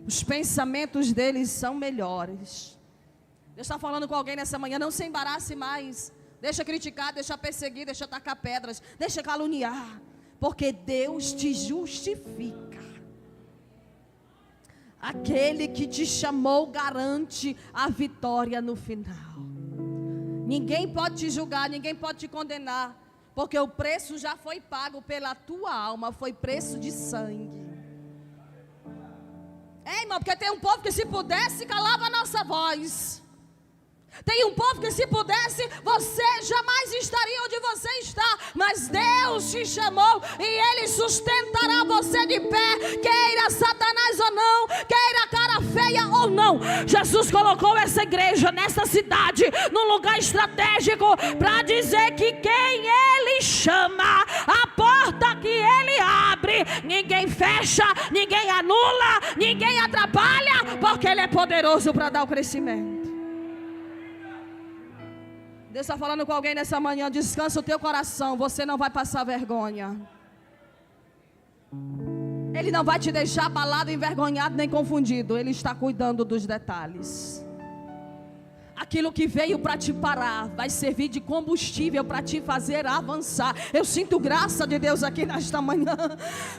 os pensamentos dele são melhores. Deus está falando com alguém nessa manhã: não se embarace mais, deixa criticar, deixa perseguir, deixa tacar pedras, deixa caluniar, porque Deus te justifica. Aquele que te chamou garante a vitória no final. Ninguém pode te julgar, ninguém pode te condenar, porque o preço já foi pago pela tua alma, foi preço de sangue. É, irmão, porque tem um povo que se pudesse calava a nossa voz. Tem um povo que se pudesse, você jamais estaria onde você está, mas Deus te chamou e Ele sustentará você de pé, queira Satanás ou não, queira cara feia ou não. Jesus colocou essa igreja nessa cidade, num lugar estratégico, para dizer que quem Ele chama, a porta que Ele abre, ninguém fecha, ninguém anula, ninguém atrapalha, porque Ele é poderoso para dar o crescimento. Deus está falando com alguém nessa manhã: descansa o teu coração, você não vai passar vergonha. Ele não vai te deixar abalado, envergonhado, nem confundido. Ele está cuidando dos detalhes. Aquilo que veio para te parar vai servir de combustível para te fazer avançar. Eu sinto graça de Deus aqui nesta manhã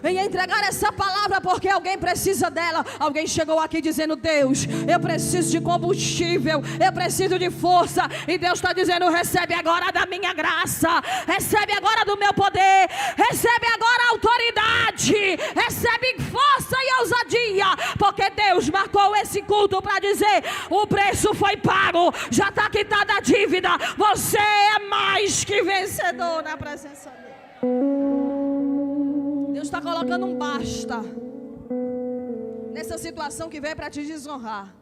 em entregar essa palavra, porque alguém precisa dela. Alguém chegou aqui dizendo: Deus, eu preciso de combustível, eu preciso de força. E Deus está dizendo: recebe agora da minha graça, recebe agora do meu poder, recebe agora a autoridade, recebe força e ousadia, porque Deus marcou esse culto para dizer: o preço foi pago, já está quitada a dívida, você é mais que vencedor na presença dele. Deus está colocando um basta nessa situação que veio para te desonrar.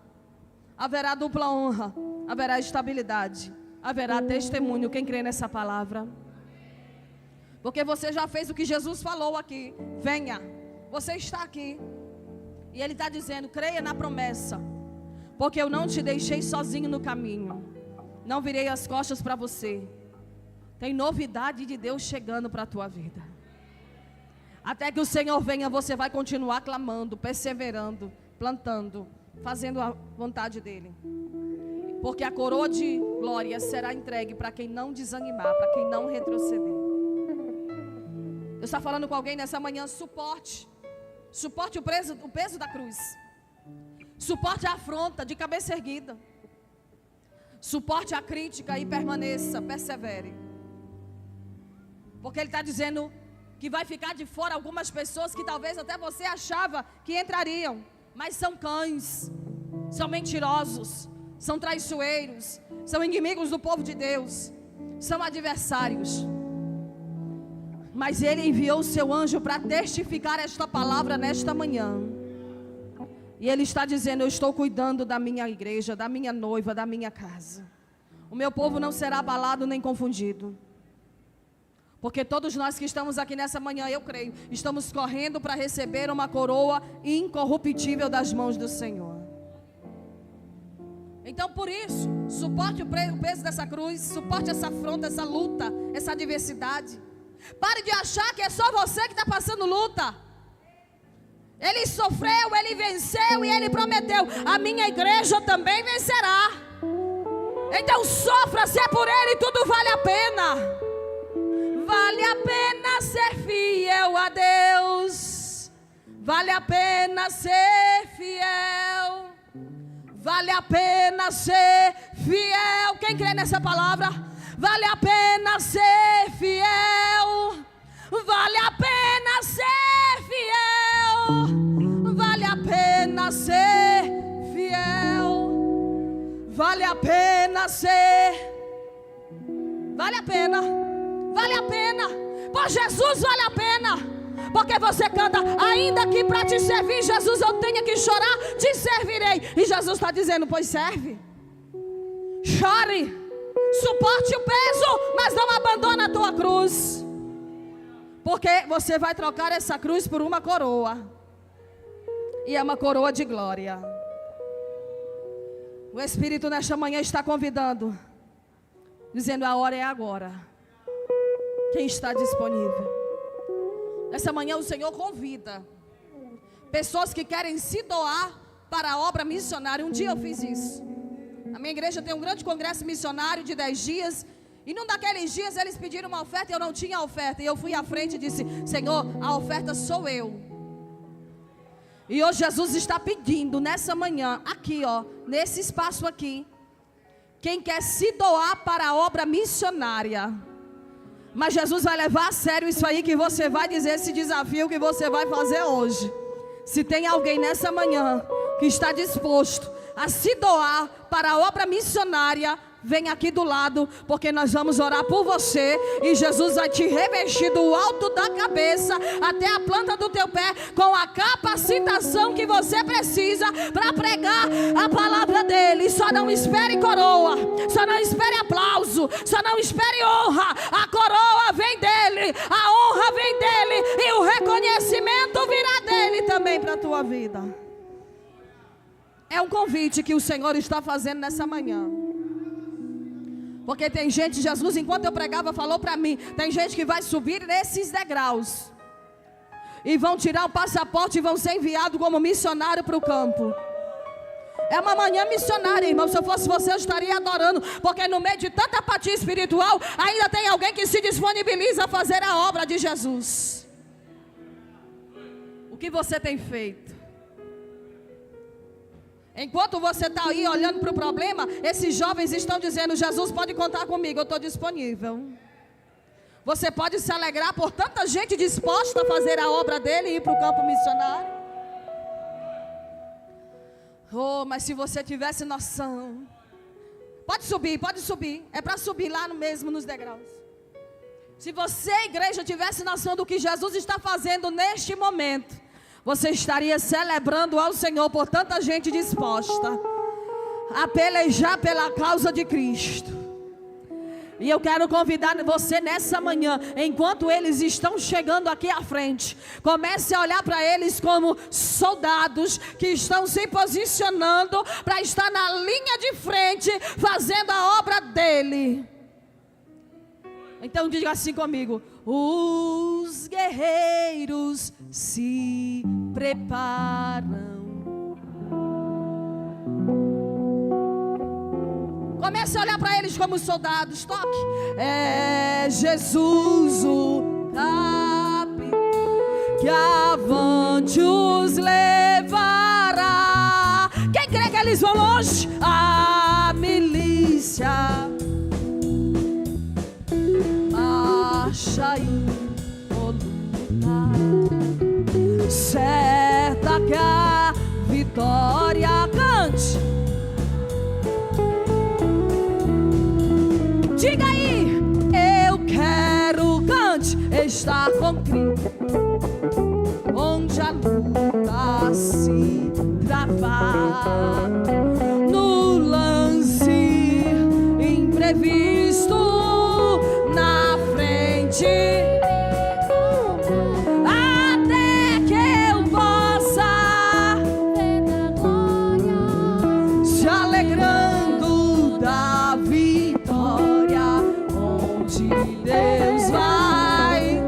haverá dupla honra, haverá estabilidade, haverá testemunho. Quem crê nessa palavra? Porque você já fez o que Jesus falou aqui. Venha, você está aqui. E Ele está dizendo, creia na promessa. Porque eu não te deixei sozinho no caminho. Não virei as costas para você. Tem novidade de Deus chegando para a tua vida. Até que o Senhor venha, você vai continuar clamando, perseverando, plantando, fazendo a vontade dEle. Porque a coroa de glória será entregue para quem não desanimar, para quem não retroceder. Eu estou falando com alguém nessa manhã, suporte. Suporte o peso da cruz. Suporte a afronta de cabeça erguida. Suporte a crítica e permaneça, persevere. Porque Ele está dizendo que vai ficar de fora algumas pessoas que talvez até você achava que entrariam. Mas são cães, são mentirosos, são traiçoeiros, são inimigos do povo de Deus, são adversários. Mas Ele enviou o seu anjo para testificar esta palavra nesta manhã. E Ele está dizendo, eu estou cuidando da minha igreja, da minha noiva, da minha casa. O meu povo não será abalado nem confundido. Porque todos nós que estamos aqui nessa manhã, eu creio, estamos correndo para receber uma coroa incorruptível das mãos do Senhor. Então por isso, suporte o peso dessa cruz, suporte essa afronta, essa luta, essa adversidade. Pare de achar que é só você que está passando luta. Ele sofreu, Ele venceu e Ele prometeu, a minha igreja também vencerá. Então sofra, se é por Ele, tudo vale a pena. Vale a pena ser fiel a Deus. Vale a pena ser fiel. Vale a pena ser fiel. Quem crê nessa palavra? Vale a pena ser fiel. Vale a pena ser fiel. Vale a pena ser fiel. Vale a pena ser. Vale a pena. Vale a pena. Por Jesus vale a pena. Porque você canta, ainda que para te servir, Jesus, eu tenha que chorar, te servirei. E Jesus está dizendo, pois serve. Chore. Suporte o peso, mas não abandona a tua cruz. Porque você vai trocar essa cruz por uma coroa. E é uma coroa de glória. O Espírito nesta manhã está convidando, dizendo, a hora é agora. Quem está disponível? Nessa manhã o Senhor convida pessoas que querem se doar para a obra missionária. Um dia eu fiz isso. A minha igreja tem um grande congresso missionário de 10 dias. E num daqueles dias eles pediram uma oferta e eu não tinha oferta. E eu fui à frente e disse, Senhor, a oferta sou eu. E hoje Jesus está pedindo nessa manhã, aqui ó, nesse espaço aqui, quem quer se doar para a obra missionária. Mas Jesus vai levar a sério isso aí que você vai dizer, esse desafio que você vai fazer hoje. Se tem alguém nessa manhã que está disposto a se doar para a obra missionária, vem aqui do lado, porque nós vamos orar por você. E Jesus vai te revestir do alto da cabeça até a planta do teu pé, com a capacitação que você precisa para pregar a palavra dele. Só não espere coroa, só não espere aplauso, só não espere honra. A coroa vem dele, a honra vem dele, e o reconhecimento virá dele também para a tua vida. É um convite que o Senhor está fazendo nessa manhã. Porque tem gente, Jesus, enquanto eu pregava, falou para mim, tem gente que vai subir nesses degraus e vão tirar o passaporte e vão ser enviados como missionário para o campo. É uma manhã missionária, irmão. Se eu fosse você, eu estaria adorando. Porque no meio de tanta apatia espiritual, ainda tem alguém que se disponibiliza a fazer a obra de Jesus. O que você tem feito? Enquanto você está aí olhando para o problema, esses jovens estão dizendo, Jesus, pode contar comigo, eu estou disponível. Você pode se alegrar por tanta gente disposta a fazer a obra dele e ir para o campo missionário. Oh, mas se você tivesse noção. Pode subir, é para subir lá no mesmo, nos degraus. Se você, igreja, tivesse noção do que Jesus está fazendo neste momento, você estaria celebrando ao Senhor por tanta gente disposta a pelejar pela causa de Cristo. E eu quero convidar você nessa manhã, enquanto eles estão chegando aqui à frente, comece a olhar para eles como soldados que estão se posicionando para estar na linha de frente, fazendo a obra dele. Então diga assim comigo: os guerreiros se preparam. Comece a olhar para eles como soldados. Toque. É Jesus o capitão que avante os levará. Quem crê que eles vão longe? A milícia marcha involuta, certa que a vitória cante. Diga aí, eu quero, cante, estar com Cristo, onde a luta se travar, no lance imprevisto, na frente, até que eu possa ver a glória, se alegrando da vitória. Deus vai.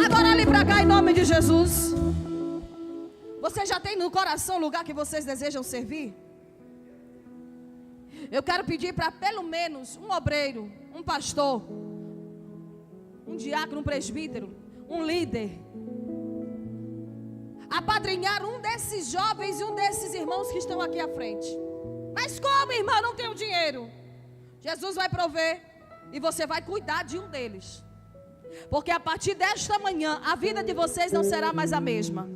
Agora olhe para cá em nome de Jesus. Você já tem no coração o lugar que vocês desejam servir? Eu quero pedir para pelo menos um obreiro, um pastor, um diácono, um presbítero, um líder, apadrinhar um desses jovens e um desses irmãos que estão aqui à frente. Mas como, irmã, não tenho dinheiro? Jesus vai prover e você vai cuidar de um deles. Porque a partir desta manhã, a vida de vocês não será mais a mesma.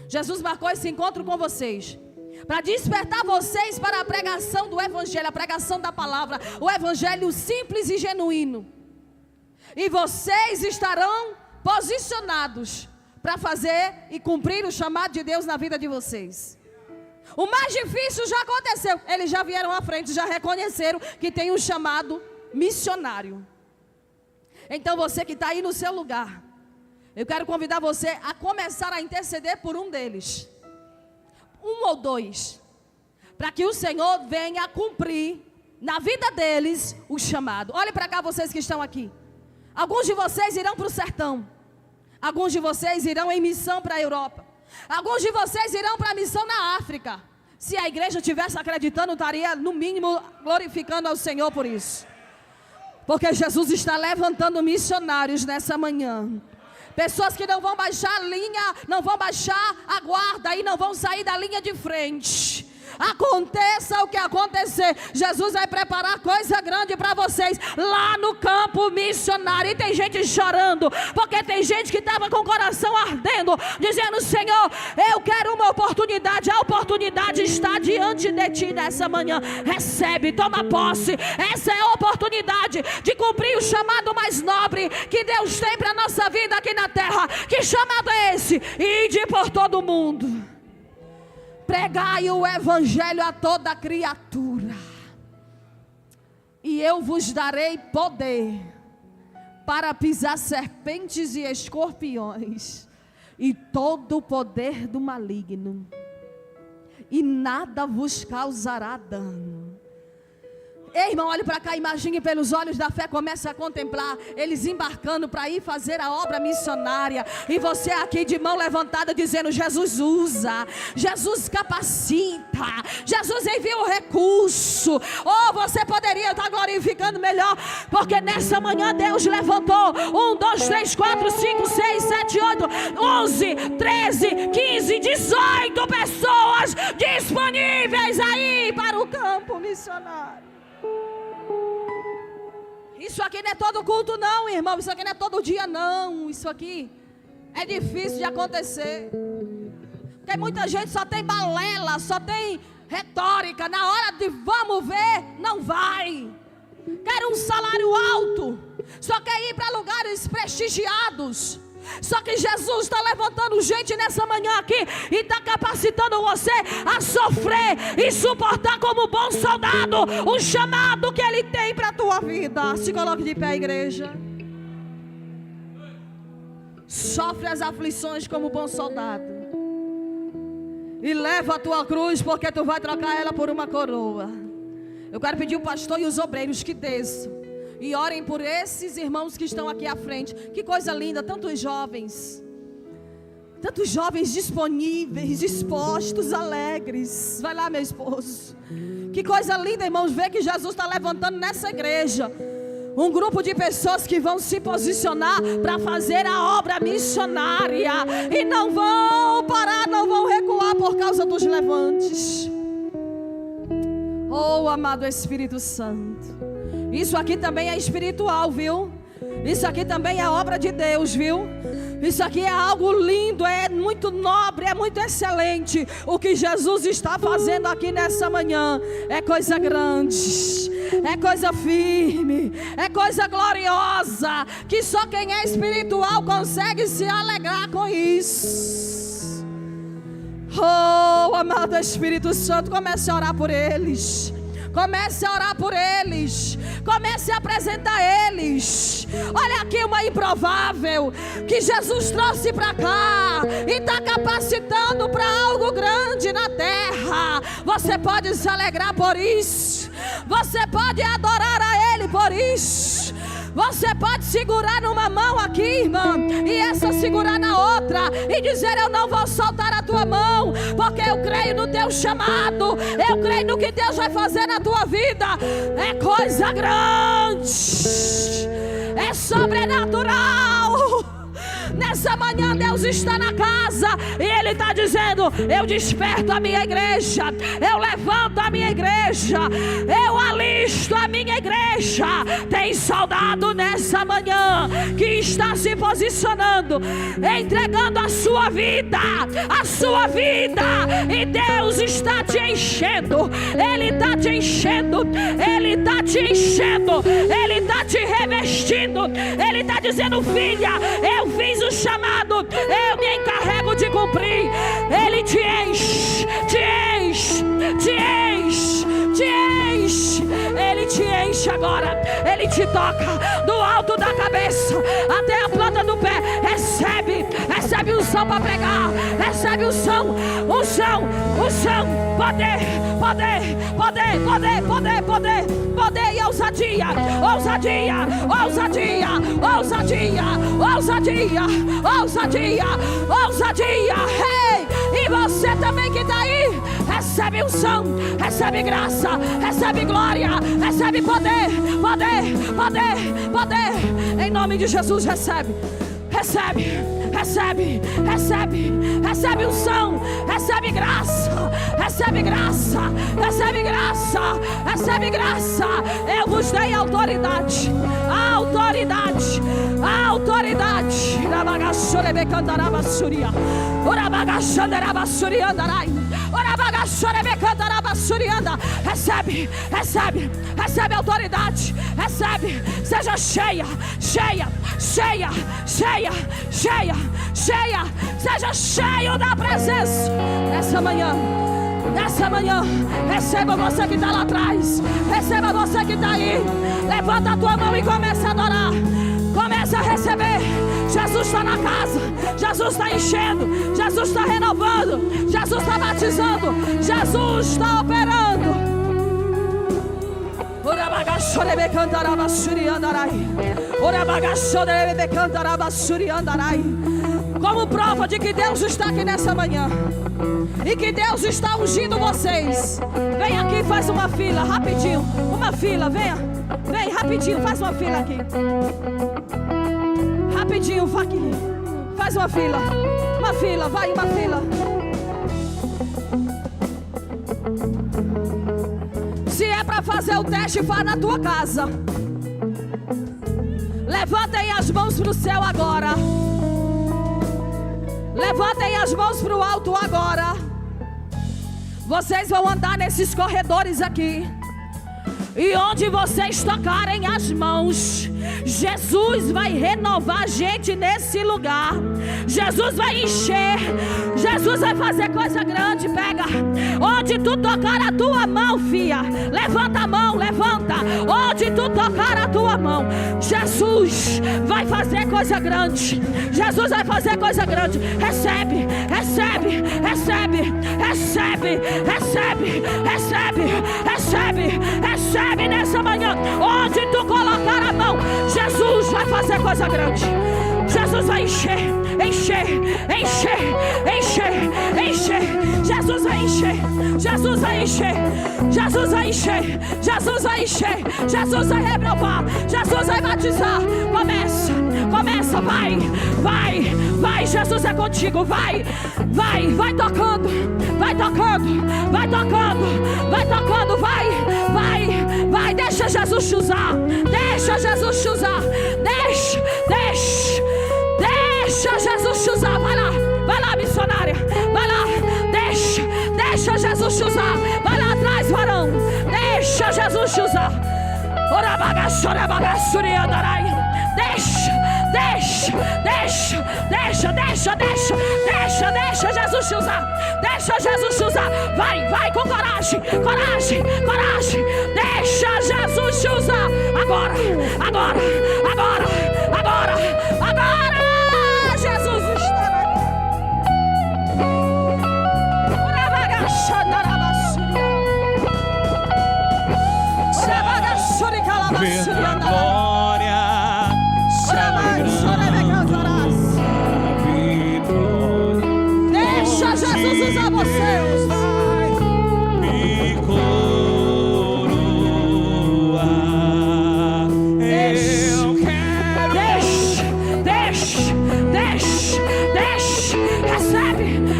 Jesus marcou esse encontro com vocês para despertar vocês para a pregação do Evangelho, a pregação da palavra, o Evangelho simples e genuíno. E vocês estarão posicionados para fazer e cumprir o chamado de Deus na vida de vocês. O mais difícil já aconteceu. Eles já vieram à frente, já reconheceram que tem um chamado missionário. Então você que está aí no seu lugar, eu quero convidar você a começar a interceder por um deles, um ou dois, para que o Senhor venha cumprir na vida deles o chamado. Olhe para cá, vocês que estão aqui. Alguns de vocês irão para o sertão, alguns de vocês irão em missão para a Europa, alguns de vocês irão para a missão na África. Se a igreja estivesse acreditando, estaria no mínimo glorificando ao Senhor por isso. Porque Jesus está levantando missionários nessa manhã. Pessoas que não vão baixar a linha, não vão baixar a guarda e não vão sair da linha de frente. Aconteça o que acontecer, Jesus vai preparar coisa grande para vocês lá no campo missionário. E tem gente chorando, porque tem gente que estava com o coração ardendo, dizendo: Senhor, eu quero uma oportunidade. A oportunidade está diante de ti nessa manhã. Recebe, toma posse. Essa é a oportunidade de cumprir o chamado mais nobre que Deus tem para a nossa vida aqui na terra. Que chamado é esse? Ide por todo o mundo, pregai o Evangelho a toda criatura, e eu vos darei poder para pisar serpentes e escorpiões e todo o poder do maligno, e nada vos causará dano. Ei, irmão, olhe para cá, imagine pelos olhos da fé, comece a contemplar eles embarcando para ir fazer a obra missionária, e você aqui de mão levantada dizendo: Jesus usa, Jesus capacita, Jesus envia o recurso. Ou você poderia estar glorificando melhor, porque nessa manhã Deus levantou 1, 2, 3, 4, 5, 6, 7, 8, 11, 13, 15, 18 pessoas disponíveis aí para o campo missionário. Isso aqui não é todo culto não, irmão. Isso aqui não é todo dia não. Isso aqui é difícil de acontecer, porque muita gente só tem balela, só tem retórica. Na hora de vamos ver, não vai. Quer um salário alto, só quer ir para lugares prestigiados. Só que Jesus está levantando gente nessa manhã aqui e está capacitando você a sofrer e suportar como bom soldado o chamado que Ele tem para a tua vida. Se coloque de pé, igreja. Sofre as aflições como bom soldado e leva a tua cruz, porque tu vai trocar ela por uma coroa. Eu quero pedir o pastor e os obreiros que desçam e orem por esses irmãos que estão aqui à frente. Que coisa linda, tantos jovens disponíveis, dispostos, alegres. Vai lá, meu esposo. Que coisa linda, irmãos, ver que Jesus está levantando nessa igreja um grupo de pessoas que vão se posicionar para fazer a obra missionária e não vão parar, não vão recuar por causa dos levantes. Oh, amado Espírito Santo, isso aqui também é espiritual, viu? Isso aqui também é obra de Deus, viu? Isso aqui é algo lindo, é muito nobre, é muito excelente. O que Jesus está fazendo aqui nessa manhã é coisa grande, é coisa firme, é coisa gloriosa, que só quem é espiritual consegue se alegrar com isso. Oh, amado Espírito Santo, comece a orar por eles. Comece a orar por eles. Comece a apresentar eles. Olha aqui uma improvável que Jesus trouxe para cá e está capacitando para algo grande na terra. Você pode se alegrar por isso. Você pode adorar a Ele por isso. Você pode segurar numa mão aqui, irmã, e essa segurar na outra e dizer: eu não vou soltar a tua mão, porque eu creio no teu chamado, eu creio no que Deus vai fazer na tua vida. É coisa grande, é sobrenatural. Nessa manhã Deus está na casa e Ele está dizendo: eu desperto a minha igreja, eu levanto a minha igreja, eu alisto a minha igreja. Tem soldado nessa manhã que está se posicionando, entregando a sua vida, e Deus está te enchendo, Ele está te enchendo, Ele está te enchendo, Ele está te revestindo. Ele está dizendo: filha, eu fiz o chamado, eu me encarrego de cumprir. Ele te enche, te enche, te enche, te enche. Ele te enche agora. Ele te toca do alto da cabeça até a planta do pé. Recebe unção para pregar. Recebe unção, unção, unção. Poder e ousadia, ousadia, ousadia, ousadia, ousadia, ousadia, ousadia. Hey! E você também que está aí, recebe unção, recebe graça, recebe glória, recebe poder, poder. Em nome de Jesus, recebe unção, recebe graça, recebe graça, recebe graça, recebe graça. Eu vos dei autoridade, autoridade, autoridade. Recebe autoridade, recebe. Seja cheia, cheia, cheia, cheia, cheia, cheia. Seja cheio da presença nessa manhã. Receba você que está lá atrás, receba você que está aí. Levanta a tua mão e começa a adorar. Começa a receber. Jesus está na casa, Jesus está enchendo, Jesus está renovando, Jesus está batizando, Jesus está operando. Como prova de que Deus está aqui nessa manhã e que Deus está ungindo vocês, vem aqui, faz uma fila rapidinho. Uma fila, venha, vem rapidinho, faz uma fila aqui. Rapidinho, vá aqui, faz uma fila, vai, uma fila. Se é para fazer o teste, vá na tua casa. Levantem as mãos para o céu agora. Levantem as mãos para o alto agora. Vocês vão andar nesses corredores aqui. E onde vocês tocarem as mãos, Jesus vai renovar a gente nesse lugar. Jesus vai encher. Jesus vai fazer coisa grande. Pega, onde tu tocar a tua mão, filha, levanta a mão, levanta. Onde tu tocar a tua mão, Jesus vai fazer coisa grande. Jesus vai fazer coisa grande. Recebe, recebe, recebe, recebe, recebe, recebe, recebe, recebe nessa manhã. Onde tu colocar a mão, Jesus vai fazer coisa grande. Jesus vai encher, encher, encher, encher, encher. Jesus vai encher, Jesus vai encher, Jesus vai encher, Jesus vai encher, Jesus vai renovar, Jesus vai batizar. Começa, começa, vai, vai, vai. Jesus é contigo, vai, vai, vai tocando, vai tocando, vai tocando, vai tocando, vai, vai, vai. Deixa Jesus te usar, deixa Jesus te usar, deixa, deixa. Deixa Jesus te usar, vai lá missionária, vai lá, deixa Jesus te usar, vai lá atrás varão, deixa Jesus te usar, deixa Jesus te usar, deixa Jesus te usar, vai, vai com coragem, coragem, coragem, deixa Jesus te usar, agora, agora, agora, agora, agora. Jesus está aqui. Ver tua glória se alegrando. Deixa Jesus usar você. Me coroa. Eu quero. Deixa.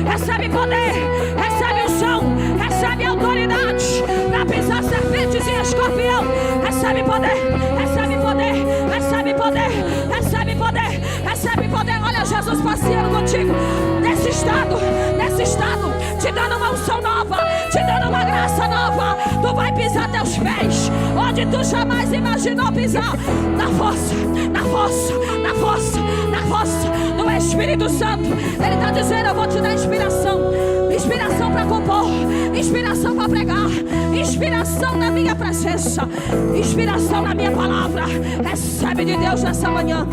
Recebe poder, recebe unção, recebe autoridade para pisar serpentes e escorpião. Recebe poder, recebe poder, recebe poder, recebe poder, recebe poder. Olha Jesus passeando contigo nesse estado, te dando uma unção nova, te dando uma graça nova. Tu vai pisar teus pés onde tu jamais imaginou pisar. Na força, na força, na força, na força do Espírito Santo. Ele está dizendo: eu vou te dar inspiração, inspiração para compor, inspiração para pregar, inspiração na minha presença, inspiração na minha palavra. Recebe de Deus nessa manhã.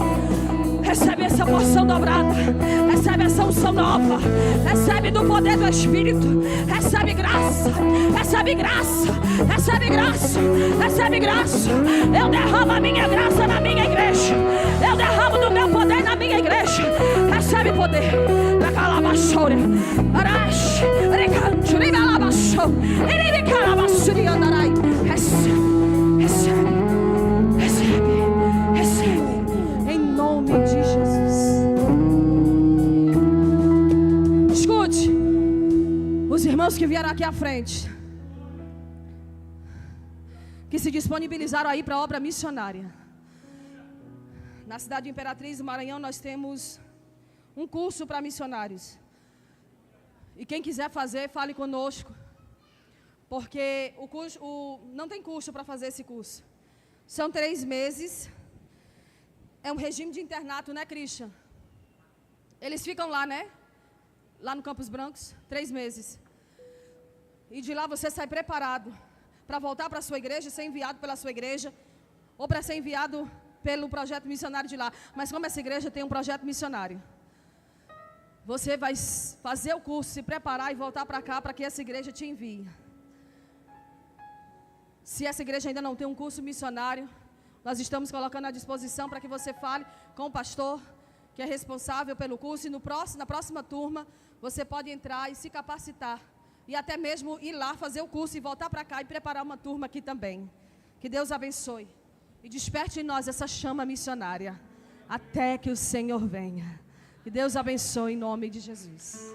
Recebe essa porção dobrada, recebe essa unção nova, recebe do poder do Espírito, recebe graça, recebe graça, recebe graça, recebe graça. Eu derramo a minha graça na minha igreja, eu derramo do meu poder na minha igreja. Recebe poder, na calabachora, arash, recanto, ribalabachou, ele me calabachuri andarai. Recebe, recebe, recebe, recebe. Em nome de Jesus. Escute, os irmãos que vieram aqui à frente, que se disponibilizaram aí para a obra missionária. Na cidade de Imperatriz do Maranhão nós temos um curso para missionários. E quem quiser fazer, fale conosco, porque o curso, não tem custo para fazer esse curso. São 3 meses. É um regime de internato, né, Christian? Eles ficam lá, né? Lá no Campos Brancos, 3 meses. E de lá você sai preparado para voltar para a sua igreja, ser enviado pela sua igreja, ou para ser enviado pelo projeto missionário de lá. Mas como essa igreja tem um projeto missionário, você vai fazer o curso, se preparar e voltar para cá para que essa igreja te envie. Se essa igreja ainda não tem um curso missionário, nós estamos colocando à disposição para que você fale com o pastor, que é responsável pelo curso, e na próxima turma, você pode entrar e se capacitar, e até mesmo ir lá fazer o curso e voltar para cá e preparar uma turma aqui também. Que Deus abençoe e desperte em nós essa chama missionária, até que o Senhor venha. Que Deus abençoe em nome de Jesus.